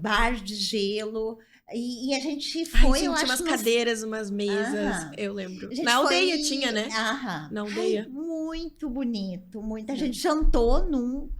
Bar de gelo. E a gente foi, Ai, eu tinha acho... umas cadeiras, umas mesas, eu lembro. Na aldeia tinha, né? Na aldeia. Ai, muito bonito, muita gente jantou num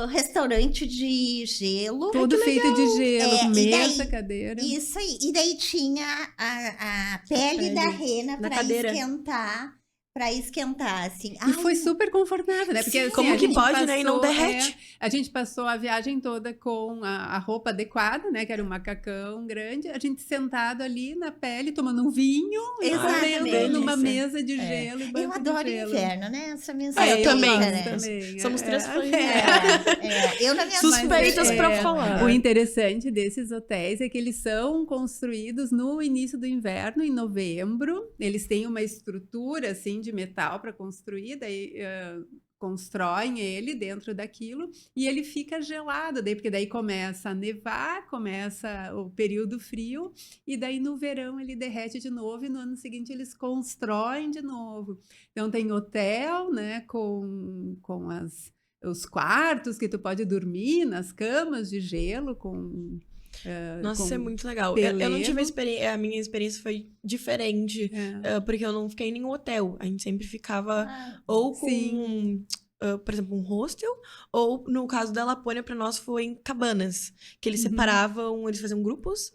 restaurante de gelo. Tudo feito de gelo, mesa, daí, cadeira. Isso aí. E daí tinha a pele da rena para esquentar. Pra esquentar, assim. E foi super confortável, né? Porque, assim, como que pode, né? E não derrete. A gente passou a viagem toda com a roupa adequada, né? Que era um macacão grande. A gente sentado ali na pele, tomando um vinho. Exatamente. E numa mesa de gelo. Eu adoro inverno, né? Essa mesa eu também. Né? Somos três fãs. Eu na minha suspeitas pra falar. O interessante desses hotéis é que eles são construídos no início do inverno, em novembro. Eles têm uma estrutura, assim, de metal para construir, daí constroem ele dentro daquilo e ele fica gelado, daí, porque daí começa a nevar, começa o período frio e daí no verão ele derrete de novo e no ano seguinte eles constroem de novo. Então tem hotel, né, com os quartos que tu pode dormir nas camas de gelo com... Nossa, isso é muito legal. Eu não tive a minha experiência foi diferente, porque eu não fiquei em nenhum hotel. A gente sempre ficava ou com, por exemplo, um hostel, ou no caso da Lapônia, para nós foi em cabanas, que eles separavam, eles faziam grupos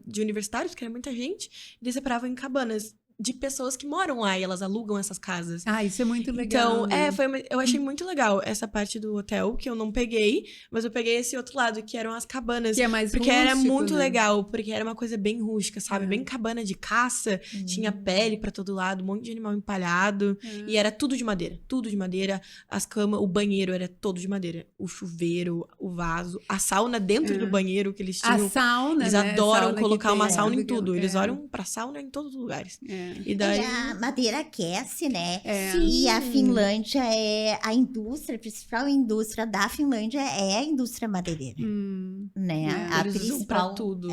de universitários, que era muita gente, e eles separavam em cabanas de pessoas que moram lá e elas alugam essas casas. Isso é muito legal. Então, eu achei muito legal essa parte do hotel, que eu não peguei, mas eu peguei esse outro lado, que eram as cabanas. Que é mais porque rústico, era muito né? legal, porque era uma coisa bem rústica, sabe? Bem cabana de caça, tinha pele pra todo lado, um monte de animal empalhado, e era tudo de madeira, as camas, o banheiro era todo de madeira, o chuveiro, o vaso, a sauna dentro do banheiro que eles tinham. A sauna, eles né? adoram Sauna colocar uma tem, sauna em tudo, eles olham pra sauna em todos os lugares. E daí... a madeira aquece, né? E a Finlândia a indústria, a principal indústria da Finlândia é a indústria madeireira. Né? A Eles usam principal pra tudo.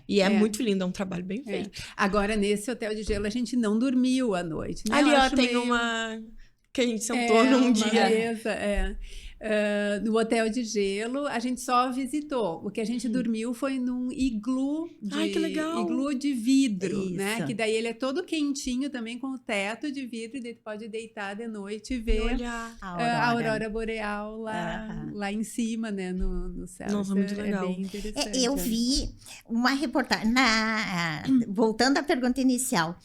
E é muito lindo, é um trabalho bem feito. Agora, nesse hotel de gelo, a gente não dormiu à noite. Né? Ali, tem uma... que a gente sentou num dia. Mesa, no hotel de gelo, a gente só visitou. O que a gente dormiu foi num iglu que legal. Iglu de vidro, né? Que daí ele é todo quentinho também, com o teto de vidro, e daí tu pode deitar de noite e ver a aurora boreal lá em cima, né? No céu. Nossa, muito legal. É bem interessante. Eu vi uma reportagem, voltando à pergunta inicial,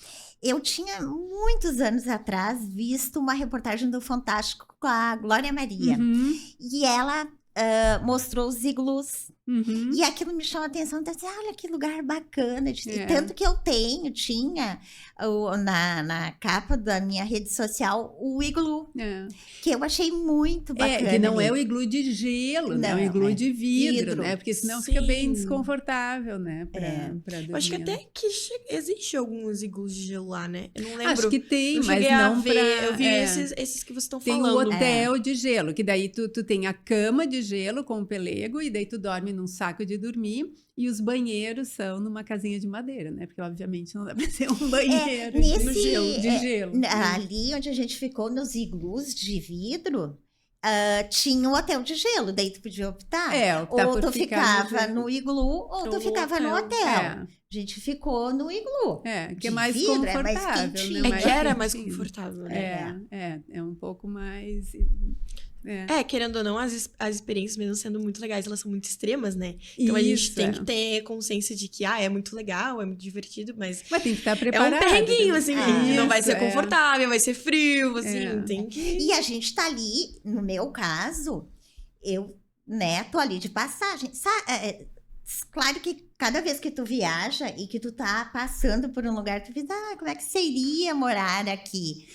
eu tinha, muitos anos atrás, visto uma reportagem do Fantástico com a Glória Maria. E ela mostrou os iglus. E aquilo me chamou a atenção. Então, assim, olha que lugar bacana. E tanto que eu tinha na capa da minha rede social o iglu. Que eu achei muito bacana. Que não é o iglu de gelo, né? É o iglu de vidro, né? Porque senão fica bem desconfortável, né? Pra dormir. Eu acho que até que existe alguns iglus de gelo lá, né? Eu não lembro. Acho que tem, mas não pra... Eu vi esses que vocês estão falando. Tem o hotel de gelo, que daí tu tem a cama de gelo com o pelego, e daí tu dorme num saco de dormir, e os banheiros são numa casinha de madeira, né? Porque, obviamente, não dá pra ser um banheiro de gelo. Ali onde a gente ficou, nos iglus de vidro, tinha um hotel de gelo, daí tu podia optar. Ou tu ficava no iglu, ou tu ficava no hotel. A gente ficou no iglu. Que é mais confortável, né? Que era mais confortável, né? É um pouco mais... querendo ou não, as experiências, mesmo sendo muito legais, elas são muito extremas, né? Então a gente tem que ter consciência de que, é muito legal, é muito divertido, mas tem que estar preparado. É um perrenguinho, assim, não vai ser confortável, vai ser frio, assim, tem que... E a gente tá ali, no meu caso, eu, né, tô ali de passagem. Claro que cada vez que tu viaja e que tu tá passando por um lugar, tu pensa, como é que seria morar aqui?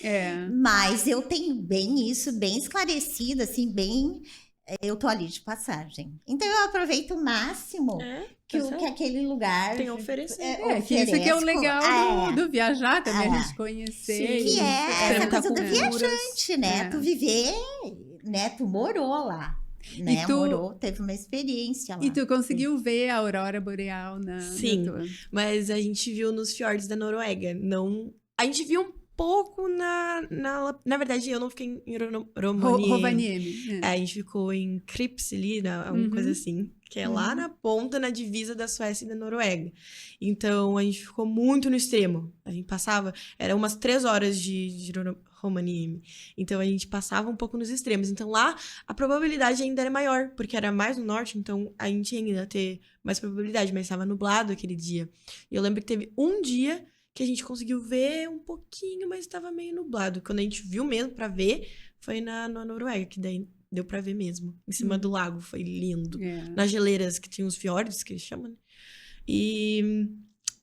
Mas eu tenho bem isso, bem esclarecido, assim, eu tô ali de passagem. Então eu aproveito o máximo que aquele lugar tem a oferecer. Que isso que é o legal do viajar também, a gente conhecer. Que essa coisa do viajante, né? Tu viver, né? Tu morou lá. Né? Teve uma experiência lá. E tu conseguiu ver a aurora boreal Sim, mas a gente viu nos fiordes da Noruega. A gente viu um pouco na verdade, eu não fiquei em Rovaniemi. Rovaniemi. A gente ficou em Kripsli, alguma coisa assim. que é lá na ponta, na divisa da Suécia e da Noruega. Então, a gente ficou muito no extremo. A gente passava... Era umas 3 horas de Rovaniemi. Então, a gente passava um pouco nos extremos. Então, lá, a probabilidade ainda era maior, porque era mais no norte, então a gente ainda ia ter mais probabilidade, mas estava nublado aquele dia. E eu lembro que teve um dia que a gente conseguiu ver um pouquinho, mas estava meio nublado. Quando a gente viu mesmo pra ver, foi na Noruega, que daí deu pra ver mesmo. Em cima do lago, foi lindo. Nas geleiras, que tinha os fiordes, que eles chamam, né?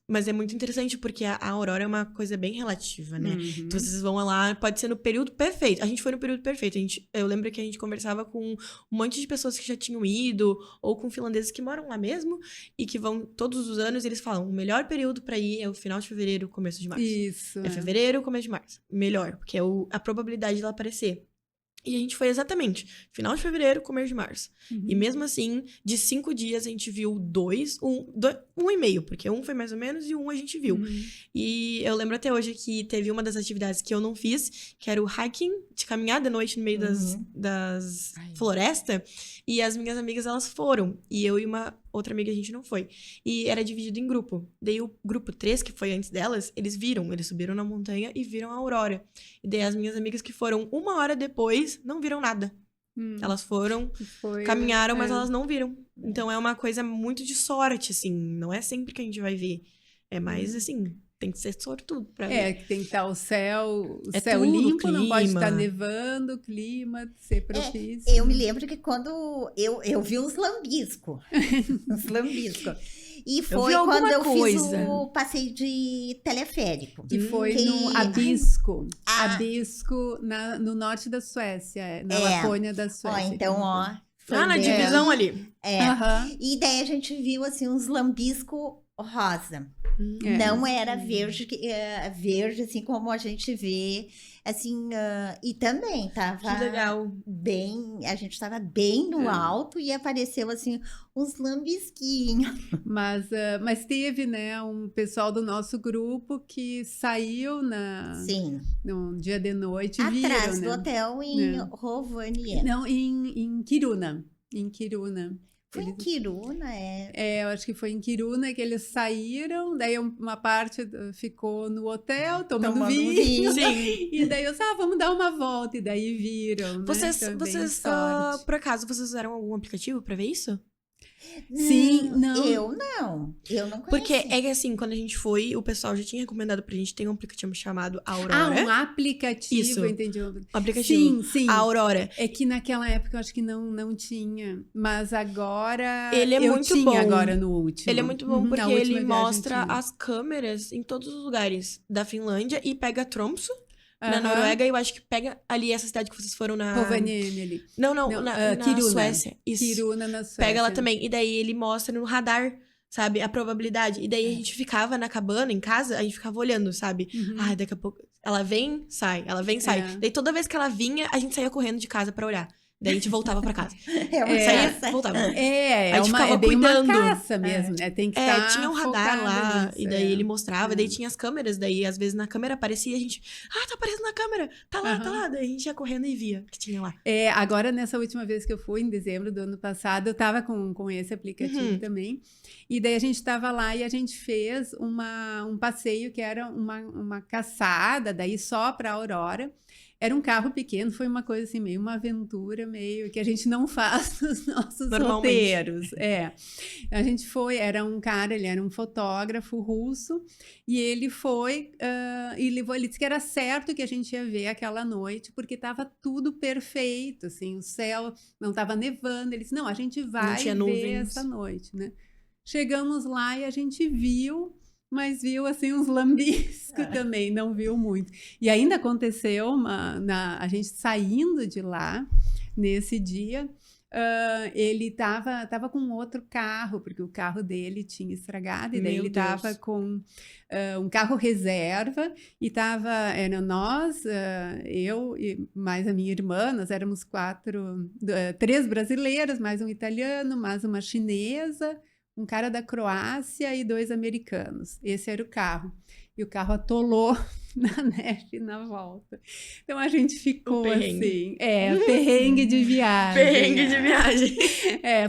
Mas é muito interessante, porque a aurora é uma coisa bem relativa, né? Então, vocês vão lá, pode ser no período perfeito. A gente foi no período perfeito. Eu lembro que a gente conversava com um monte de pessoas que já tinham ido, ou com finlandeses que moram lá mesmo, e que vão todos os anos, eles falam, o melhor período pra ir é o final de fevereiro, começo de março. Isso. É fevereiro, começo de março. Melhor, porque é a probabilidade dela aparecer. E a gente foi exatamente final de fevereiro, começo de março. E mesmo assim, de 5 dias, a gente viu 1,5, porque um foi mais ou menos e um a gente viu. E eu lembro até hoje que teve uma das atividades que eu não fiz, que era o hiking, de caminhar de noite no meio das florestas. E as minhas amigas, elas foram. E eu e uma outra amiga, a gente não foi. E era dividido em grupo. Daí o grupo 3, que foi antes delas, eles subiram na montanha e viram a aurora. E daí as minhas amigas que foram 1 hora depois, não viram nada. Elas foram, caminharam, mas elas não viram. Então é uma coisa muito de sorte, assim. Não é sempre que a gente vai ver. É mais, assim, tem que ser sortudo pra ver. Que tem que estar o céu tudo, limpo, clima. não pode estar nevando, o clima ser propício. Eu me lembro que quando eu vi uns lambiscos. E foi quando eu fiz o passeio de teleférico. Que foi no Abisko. Abisko, no norte da Suécia, na Lapônia da Suécia. Na divisão ali. E daí a gente viu, assim, uns lambiscos rosa. Não era verde, assim como a gente vê, assim, e também tava que legal. A gente tava bem no alto e apareceu, assim, uns lambisquinhos. Mas teve, né, um pessoal do nosso grupo que saiu num dia de noite, atrás viram, do hotel em Rovaniemi. Não, em Kiruna. Foi em Kiruna, eu acho que foi em Kiruna que eles saíram, daí uma parte ficou no hotel tomando vinho. Sim. E daí vamos dar uma volta, e daí viram. Vocês por acaso, vocês usaram algum aplicativo pra ver isso? Sim, não. Eu não conheci. Porque é que assim, quando a gente foi, o pessoal já tinha recomendado pra gente, tem um aplicativo chamado Aurora. Um aplicativo, isso. Entendi. Um aplicativo. Sim. A Aurora. É que naquela época eu acho que não tinha, mas agora ele é muito tinha bom. Agora no último. Ele é muito bom porque ele mostra as câmeras em todos os lugares da Finlândia e pega Tromsø. Na Noruega, eu acho que pega ali essa cidade que vocês foram na... Rovaniemi ali. Não, na Kiruna. Suécia. Isso. Kiruna na Suécia. Pega lá também. E daí ele mostra no radar, sabe? A probabilidade. E daí a gente ficava na cabana, em casa, a gente ficava olhando, sabe? Daqui a pouco... Ela vem, sai. Ela vem, sai. Daí toda vez que ela vinha, a gente saía correndo de casa pra olhar. Daí a gente voltava pra casa. Saía, voltava. A gente ficava bem cuidando. Uma caça mesmo, né? Tem que estar tinha um radar lá, nisso, e daí ele mostrava, daí tinha as câmeras, daí às vezes na câmera aparecia, a gente, tá aparecendo na câmera, tá lá, daí a gente ia correndo e via que tinha lá. Agora nessa última vez que eu fui, em dezembro do ano passado, eu tava com esse aplicativo também, e daí a gente tava lá e a gente fez um passeio que era uma caçada, daí só pra Aurora. Era um carro pequeno, foi uma coisa assim, meio uma aventura, meio que a gente não faz nos nossos roteiros. A gente foi, era um cara, ele era um fotógrafo russo, e ele foi, ele disse que era certo que a gente ia ver aquela noite, porque estava tudo perfeito, assim, o céu não estava nevando, ele disse, não, a gente vai ver essa noite, né? Chegamos lá e a gente viu, mas viu, assim, uns lambiscos também, não viu muito. E ainda aconteceu, a gente saindo de lá, nesse dia, ele tava com outro carro, porque o carro dele tinha estragado, e daí ele estava com um carro reserva, e era nós, eu e mais a minha irmã, nós éramos 3 brasileiras, mais um italiano, mais uma chinesa, um cara da Croácia e 2 americanos. Esse era o carro. e o carro atolou na neve na volta. Então a gente ficou assim, perrengue de viagem. Perrengue de viagem.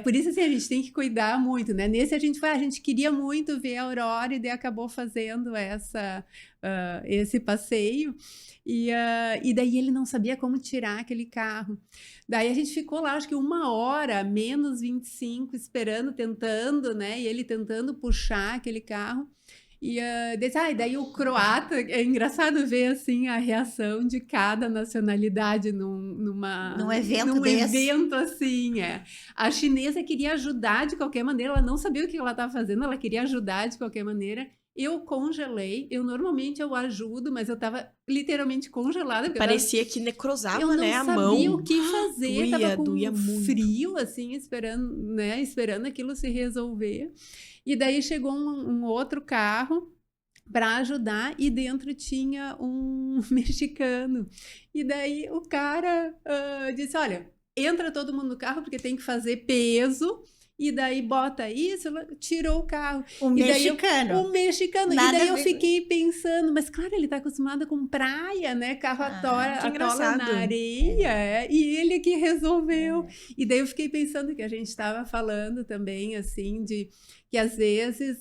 Por isso assim, a gente tem que cuidar muito, né? Nesse a gente queria muito ver a aurora e daí acabou fazendo esse passeio e daí ele não sabia como tirar aquele carro. Daí a gente ficou lá, acho que 1h, menos 25, esperando, tentando, né? E ele tentando puxar aquele carro. E daí o croata, é engraçado ver assim a reação de cada nacionalidade num evento assim. A chinesa queria ajudar de qualquer maneira, ela não sabia o que ela estava fazendo, ela queria ajudar de qualquer maneira. Eu congelei, normalmente eu ajudo, mas eu estava literalmente congelada. Parecia que necrosava, a mão. Eu não sabia o que fazer, doía, tava com doía muito. frio, assim, esperando aquilo se resolver. E daí chegou um outro carro para ajudar e dentro tinha um mexicano. E daí o cara disse, olha, entra todo mundo no carro porque tem que fazer peso. E daí bota isso, tirou o carro. O mexicano. E daí eu fiquei pensando, mas claro, ele tá acostumado com praia, né? Carro atola na areia. E ele que resolveu. E daí eu fiquei pensando que a gente estava falando também, assim, de que às vezes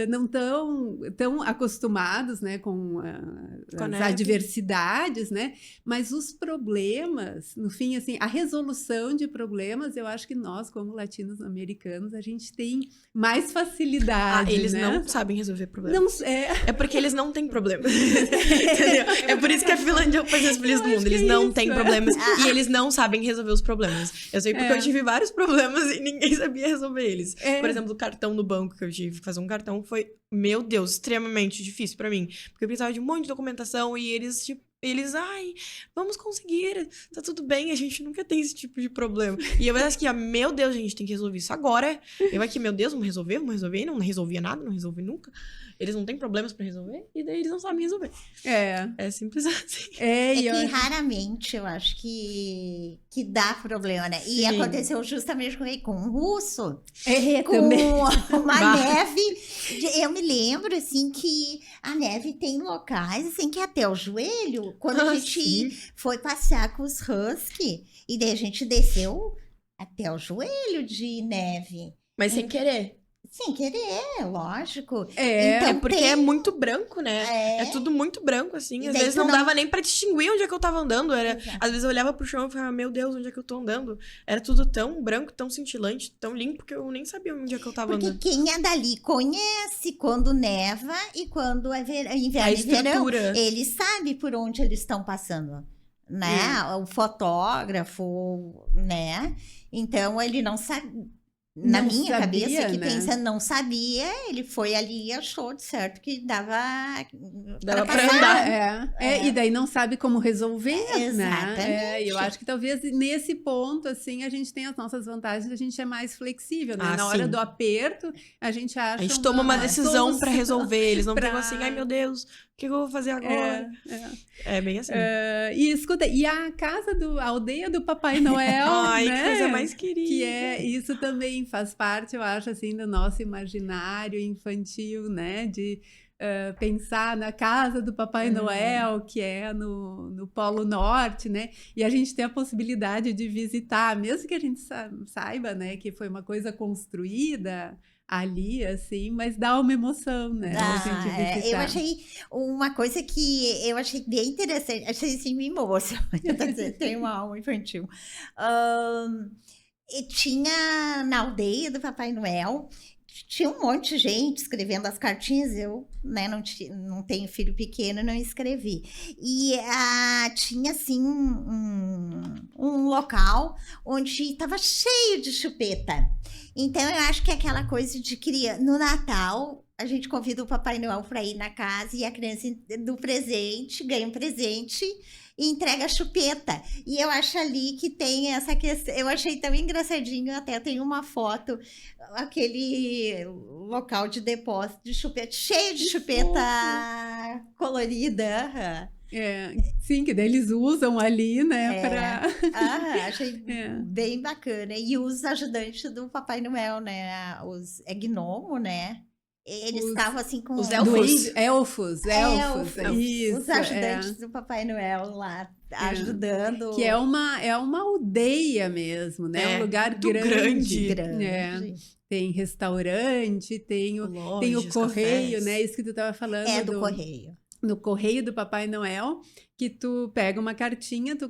não tão acostumados, né, com as adversidades, né? Mas os problemas, no fim, assim, a resolução de problemas, eu acho que nós, como latinos-americanos, a gente tem mais facilidade, eles né? não sabem resolver problemas. É porque eles não têm problemas. Entendeu? É por isso que a Finlândia é o país mais feliz do mundo. Eles não têm problemas e eles não sabem resolver os problemas. Eu sei porque eu tive vários problemas e ninguém sabia resolver eles. Por exemplo, o cartão no banco que eu tive que fazer um cartão foi, meu Deus, extremamente difícil pra mim. Porque eu precisava de um monte de documentação e eles, vamos conseguir, tá tudo bem, a gente nunca tem esse tipo de problema. E eu acho que, meu Deus, a gente tem que resolver isso agora. Eu aqui, meu Deus, vamos resolver, e não resolvia nada, não resolvi nunca. Eles não têm problemas pra resolver e daí eles não sabem resolver. É simples assim. Que raramente eu acho que dá problema, né? E aconteceu justamente com um russo. Com uma neve. Eu me lembro, assim, que a neve tem locais, assim, que até o joelho, quando a gente foi passear com os husky, e daí a gente desceu até o joelho de neve. Mas sem querer. Sem querer, lógico. Então, porque é muito branco, né? É tudo muito branco, assim. Às vezes não dava nem pra distinguir onde é que eu tava andando. Às vezes eu olhava pro chão e falava, meu Deus, onde é que eu tô andando? Era tudo tão branco, tão cintilante, tão limpo, que eu nem sabia onde é que eu tava andando. Porque quem é dali conhece quando neva e quando é inverno e verão. Ele sabe por onde eles estão passando, né? O fotógrafo, né? Então, ele não sabe... Na minha cabeça, que pensa, não sabia, ele foi ali e achou de certo que dava pra andar. E daí não sabe como resolver, exatamente. né? Eu acho que talvez nesse ponto, assim, a gente tem as nossas vantagens, a gente é mais flexível, né? Na hora do aperto, a gente acha... A gente toma uma decisão pra resolver, eles não pegam assim, ai meu Deus, o que eu vou fazer agora? É bem assim. E escuta, e a aldeia do Papai Noel, ai, né? Que coisa mais querida. Que isso também faz parte, eu acho, assim, do nosso imaginário infantil, né? De pensar na casa do Papai Noel, que é no Polo Norte, né? E a gente tem a possibilidade de visitar, mesmo que a gente saiba, né? Que foi uma coisa construída ali, assim, mas dá uma emoção, né? Eu achei uma coisa que eu achei bem interessante, achei assim, me moça, tem uma alma infantil. E tinha na aldeia do Papai Noel, tinha um monte de gente escrevendo as cartinhas, eu, né, não tenho filho pequeno, não escrevi. E tinha, assim, um local onde estava cheio de chupeta. Então, eu acho que é aquela coisa de criança. No Natal, a gente convida o Papai Noel para ir na casa e a criança do presente ganha um presente e entrega a chupeta. E eu acho ali que tem essa questão. Eu achei tão engraçadinho, até tem uma foto, aquele local de depósito de chupeta, cheio de chupeta colorida. Sim, que daí eles usam ali, né, achei bem bacana. E os ajudantes do Papai Noel, né, é gnomo, né? Eles estavam assim com... Os elfos. Elfos. Isso, os ajudantes do Papai Noel lá, ajudando. Que é uma aldeia mesmo, né? Um lugar grande. Tem restaurante, tem o correio, cafés. né? Isso que tu estava falando. Do correio. No correio do Papai Noel, que tu pega uma cartinha, tu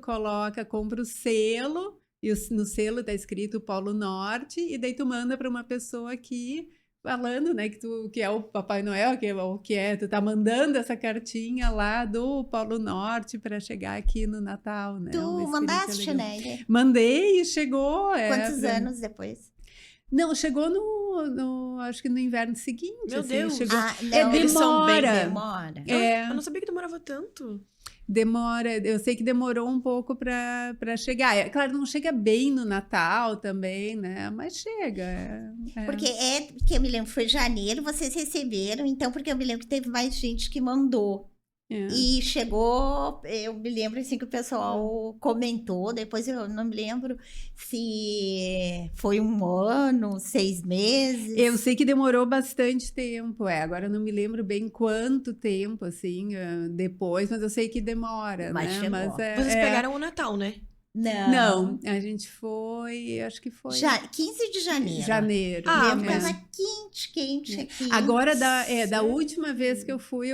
compra o selo, e no selo tá escrito Polo Norte, e daí tu manda para uma pessoa aqui falando, né, que é o Papai Noel, tu tá mandando essa cartinha lá do Polo Norte para chegar aqui no Natal, né? Tu mandaste, né? Mandei e chegou. Quantos anos depois? Não, chegou acho que no inverno seguinte. Meu Deus! Chegou... não, eles são bem demora. Eu não sabia que demorava tanto. Demora, eu sei que demorou um pouco para chegar. É claro, não chega bem no Natal também, né? Mas chega. Porque eu me lembro, foi janeiro, vocês receberam, então, porque eu me lembro que teve mais gente que mandou. E chegou, eu me lembro assim que o pessoal comentou, depois eu não me lembro se foi 1 ano, 6 meses. Eu sei que demorou bastante tempo, agora eu não me lembro bem quanto tempo, assim, depois, mas eu sei que demora, mas né? Chegou. Mas vocês pegaram o Natal, né? Não, a gente foi, acho que foi... 15 de janeiro. Janeiro. Lembro que tava quente aqui. Agora, da última vez que eu fui,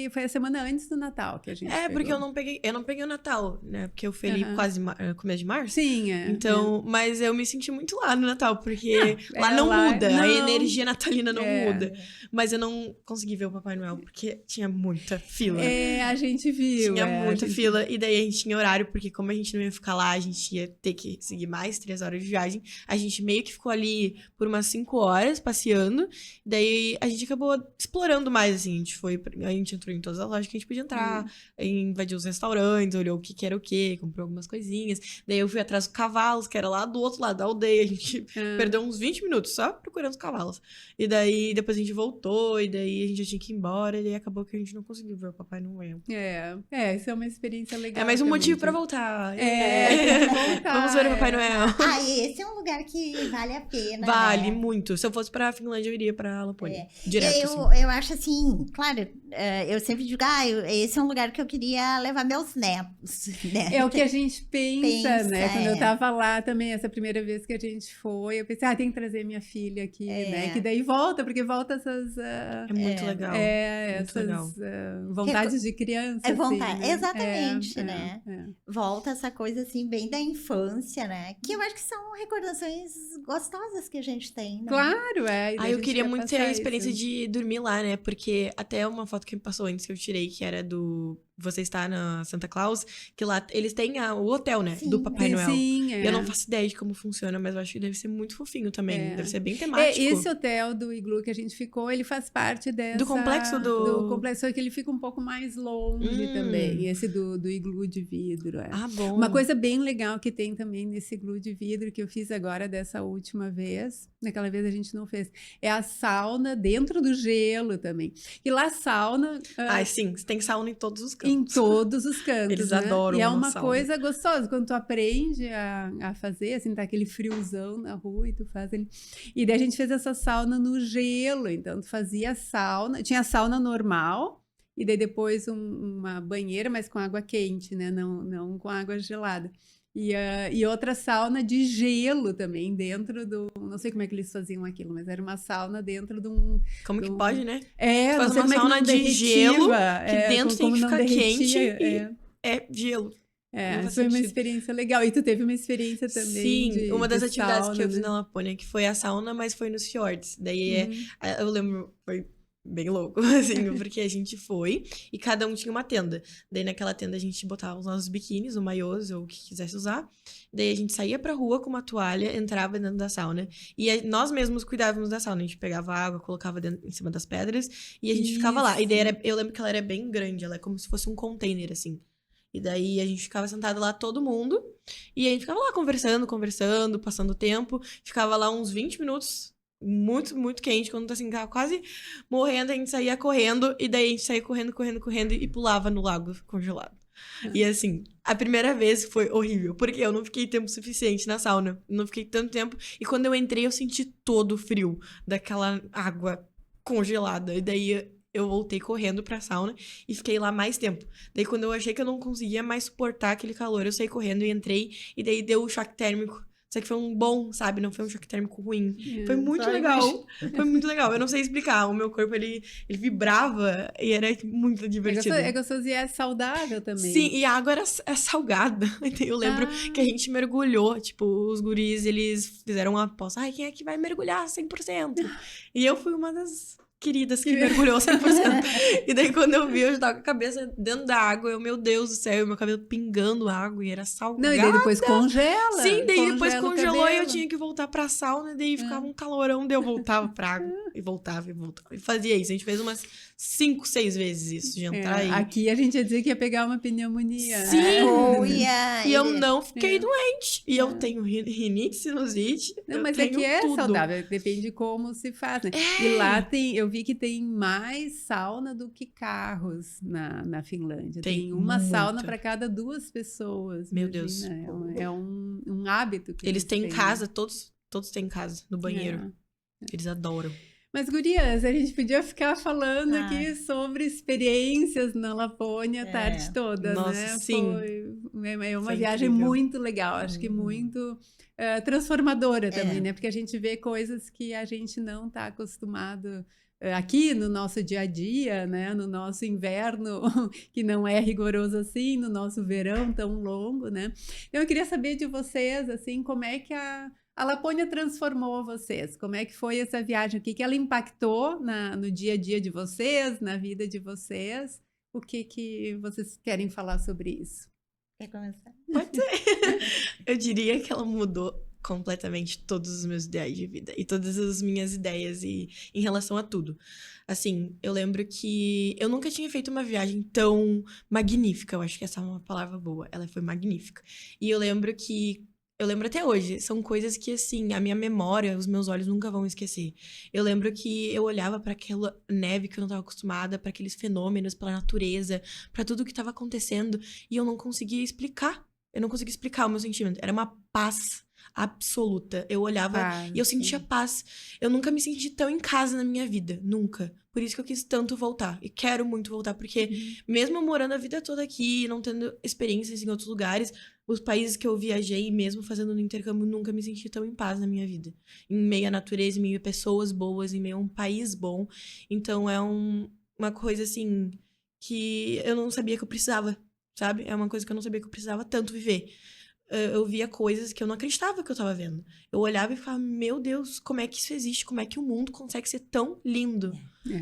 foi a semana antes do Natal que a gente pegou. Porque eu não peguei o Natal, né? Porque eu fui ali quase começo de março. Sim, Então, mas eu me senti muito lá no Natal, porque lá não muda, a energia natalina não muda. Mas eu não consegui ver o Papai Noel, porque tinha muita fila. A gente viu. Tinha muita fila, e daí a gente tinha horário, porque como a gente não ia ficar lá, a gente ia ter que seguir mais 3 horas de viagem. A gente meio que ficou ali por umas 5 horas, passeando. Daí a gente acabou explorando mais, assim. A gente entrou em todas as lojas que a gente podia entrar, invadiu os restaurantes, olhou o que era o que, comprou algumas coisinhas. Daí eu fui atrás dos cavalos, que era lá do outro lado da aldeia. A gente perdeu uns 20 minutos só procurando os cavalos. E daí depois a gente voltou, e daí a gente já tinha que ir embora, e daí acabou que a gente não conseguiu ver o Papai Noel. Isso é uma experiência legal. É mais um motivo pra voltar. Vamos ver o Papai Noel. Esse é um lugar que vale a pena. Vale muito. Se eu fosse pra Finlândia, eu iria pra Lapônia. Direto, eu acho assim, claro, eu sempre digo, esse é um lugar que eu queria levar meus netos. Né? É o que a gente pensa, né? Quando eu tava lá também, essa primeira vez que a gente foi, eu pensei, tem que trazer minha filha aqui, né? Que daí volta, porque volta essas... é muito legal. Essas vontades de criança. Vontade, assim, né? Exatamente, né? Volta essa coisa assim, bem da infância, né? Que eu acho que são recordações gostosas que a gente tem, né? Claro, eu queria muito ter a experiência de dormir lá, né? Porque até uma foto que me passou antes que eu tirei, que era do... Você está na Santa Claus, que lá eles têm o hotel, né? Do Papai Noel. Sim, Eu não faço ideia de como funciona, mas eu acho que deve ser muito fofinho também. Deve ser bem temático. Esse hotel do Iglu que a gente ficou, ele faz parte dessa... Do complexo do complexo, que ele fica um pouco mais longe também. Esse do Iglu de vidro. Bom. Uma coisa bem legal que tem também nesse Iglu de vidro, que eu fiz agora dessa última vez, naquela vez a gente não fez, é a sauna dentro do gelo também. E lá sauna... sim, tem sauna em todos os cantos. Em todos os cantos, Eles né? adoram E é uma sauna. coisa gostosa, quando tu aprende a fazer, assim, tá aquele friozão na rua e tu faz ali. E daí a gente fez essa sauna no gelo, então tu fazia sauna, tinha sauna normal, e daí depois uma banheira, mas com água quente, né? Não com água gelada. E outra sauna de gelo também, dentro do... Não sei como é que eles faziam aquilo, mas era uma sauna dentro de um... Como que pode, né? Faz uma sauna de gelo, que dentro tem que ficar quente e é gelo. Foi uma experiência legal. E tu teve uma experiência também. Sim, uma das atividades sauna, que eu fiz na Lapônia, que foi a sauna, mas foi nos fjords. Daí eu lembro, foi bem louco, assim, porque a gente foi e cada um tinha uma tenda. Daí naquela tenda a gente botava os nossos biquínis, o maiôs ou o que quisesse usar. Daí a gente saía pra rua com uma toalha, entrava dentro da sauna e nós mesmos cuidávamos da sauna. A gente pegava água, colocava em cima das pedras e a gente ficava lá. E daí eu lembro que ela era bem grande, ela é como se fosse um container, assim. E daí a gente ficava sentado lá, todo mundo, e a gente ficava lá conversando, passando o tempo. Ficava lá uns 20 minutos, muito, muito quente. Quando assim, tava quase morrendo, a gente saía correndo, e daí a gente saía correndo e pulava no lago congelado. E assim, a primeira vez foi horrível, porque eu não fiquei tempo suficiente na sauna. Não fiquei tanto tempo, e quando eu entrei eu senti todo o frio daquela água congelada. E daí eu voltei correndo pra sauna e fiquei lá mais tempo. Daí quando eu achei que eu não conseguia mais suportar aquele calor, eu saí correndo e entrei. E daí deu o choque térmico. Só que foi um bom, sabe? Não foi um choque térmico ruim. Foi muito legal. Foi muito legal. Eu não sei explicar. O meu corpo, ele vibrava e era muito divertido. É gostoso e é saudável também. Sim, e a água é salgada. Eu lembro que a gente mergulhou. Tipo, os guris, eles fizeram uma aposta. Ai, quem é que vai mergulhar 100%? E eu fui uma das queridas que mergulhou 100%. E daí, quando eu vi, eu já tava com a cabeça dentro da água. Meu Deus do céu, meu cabelo pingando água e era salgado. Não, e daí depois congela. Sim, daí depois congelou e eu tinha que voltar pra sauna. E daí ficava um calorão, daí eu voltava pra água. E voltava. E fazia isso. A gente fez umas 5, 6 vezes isso, de entrar aí. Aqui a gente ia dizer que ia pegar uma pneumonia. Sim! E eu não fiquei doente. E eu tenho rinite, sinusite. Não, mas aqui é saudável. Depende de como se faz, né? E lá eu vi que tem mais sauna do que carros na Finlândia. Tem uma sauna para cada 2 pessoas. Meu imagina. Deus. É um hábito que eles têm casa, todos têm casa, no banheiro. Eles adoram. Mas, gurias, a gente podia ficar falando aqui sobre experiências na Lapônia a tarde toda, Nossa, né? sim. Foi uma viagem muito legal, acho que muito transformadora também, né? Porque a gente vê coisas que a gente não está acostumado aqui no nosso dia a dia, né? No nosso inverno, que não é rigoroso assim, no nosso verão tão longo, né? Então, eu queria saber de vocês, assim, como é que a Lapônia transformou vocês? Como é que foi essa viagem? O que ela impactou no dia a dia de vocês, na vida de vocês? O que vocês querem falar sobre isso? Quer começar? Pode ser. Eu diria que ela mudou completamente todos os meus ideais de vida e todas as minhas ideias em relação a tudo. Assim, eu lembro que eu nunca tinha feito uma viagem tão magnífica. Eu acho que essa é uma palavra boa. Ela foi magnífica. E eu lembro até hoje, são coisas que, assim, a minha memória, os meus olhos nunca vão esquecer. Eu lembro que eu olhava para aquela neve que eu não estava acostumada, para aqueles fenômenos, pela natureza, para tudo que estava acontecendo, e eu não conseguia explicar. Eu não conseguia explicar o meu sentimento. Era uma paz absoluta. Eu olhava e eu sentia paz. Eu nunca me senti tão em casa na minha vida. Nunca. Por isso que eu quis tanto voltar. E quero muito voltar, porque mesmo morando a vida toda aqui e não tendo experiências em outros lugares, os países que eu viajei, mesmo fazendo no intercâmbio, nunca me senti tão em paz na minha vida. Em meio à natureza, em meio a pessoas boas, em meio a um país bom. Então é uma coisa, assim, que eu não sabia que eu precisava, sabe? É uma coisa que eu não sabia que eu precisava tanto viver. Eu via coisas que eu não acreditava que eu tava vendo. Eu olhava e falava, meu Deus, como é que isso existe? Como é que o mundo consegue ser tão lindo?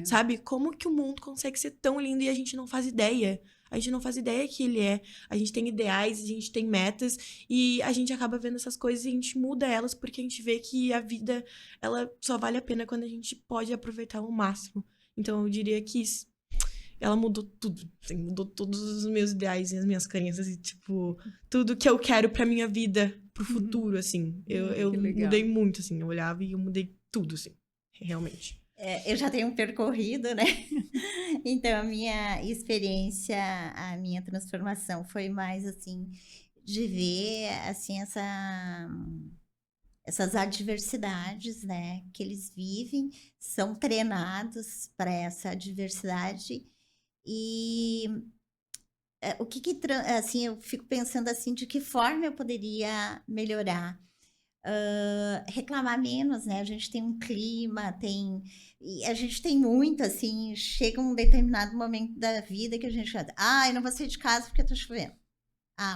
Sabe? Como que o mundo consegue ser tão lindo e a gente não faz ideia? A gente não faz ideia que ele é. A gente tem ideais, a gente tem metas e a gente acaba vendo essas coisas e a gente muda elas porque a gente vê que a vida, ela só vale a pena quando a gente pode aproveitar ao máximo. Então, eu diria que ela mudou tudo, assim, mudou todos os meus ideais e as minhas crenças e, tipo, tudo que eu quero pra minha vida, pro futuro, assim. Eu mudei muito, assim, eu olhava e eu mudei tudo, assim, realmente. Eu já tenho percorrido, né? Então, a minha experiência, a minha transformação foi mais, assim, de ver, assim, essas adversidades, né? Que eles vivem, são treinados para essa adversidade. E o que assim, eu fico pensando, assim, de que forma eu poderia melhorar. Reclamar menos, né? A gente tem um clima, e a gente tem muito, assim, chega um determinado momento da vida que a gente fala, eu não vou sair de casa porque tá chovendo.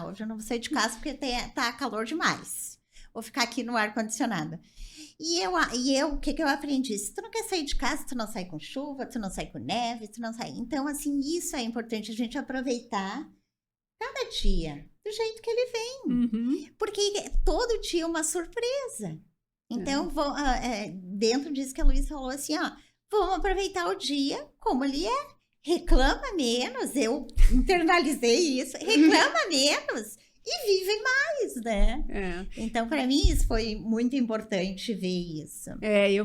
Hoje eu não vou sair de casa porque tá calor demais. Vou ficar aqui no ar-condicionado. E o que eu aprendi? Se tu não quer sair de casa, tu não sai com chuva, tu não sai com neve, tu não sai... Então, assim, isso é importante, a gente aproveitar cada dia do jeito que ele vem. Porque todo dia é uma surpresa. Então, dentro disso que a Luísa falou, assim, vamos aproveitar o dia como ele é. Reclama menos, eu internalizei isso. Reclama menos e vivem mais, né? Então, para mim, isso foi muito importante ver isso.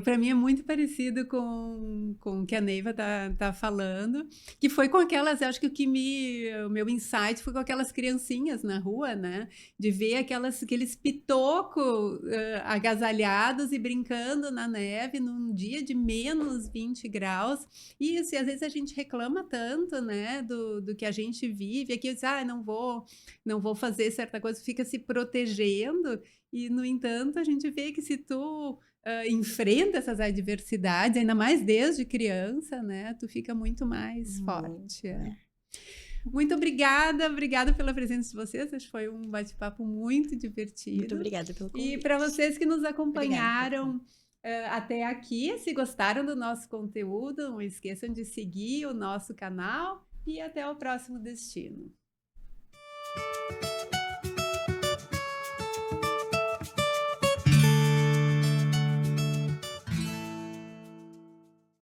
Para mim é muito parecido com o que a Neiva tá falando, que foi com aquelas, acho que o meu insight foi com aquelas criancinhas na rua, né? De ver aqueles pitocos agasalhados e brincando na neve num dia de menos 20 graus. Isso, e às vezes a gente reclama tanto, né, do que a gente vive, aqui diz, não vou fazer certa coisa, fica se protegendo, e no entanto a gente vê que se tu enfrenta essas adversidades, ainda mais desde criança, né, tu fica muito mais forte. Muito obrigada pela presença de vocês, acho que foi um bate-papo muito divertido. Muito obrigada pelo convite. E para vocês que nos acompanharam até aqui, se gostaram do nosso conteúdo, não esqueçam de seguir o nosso canal e até o próximo destino.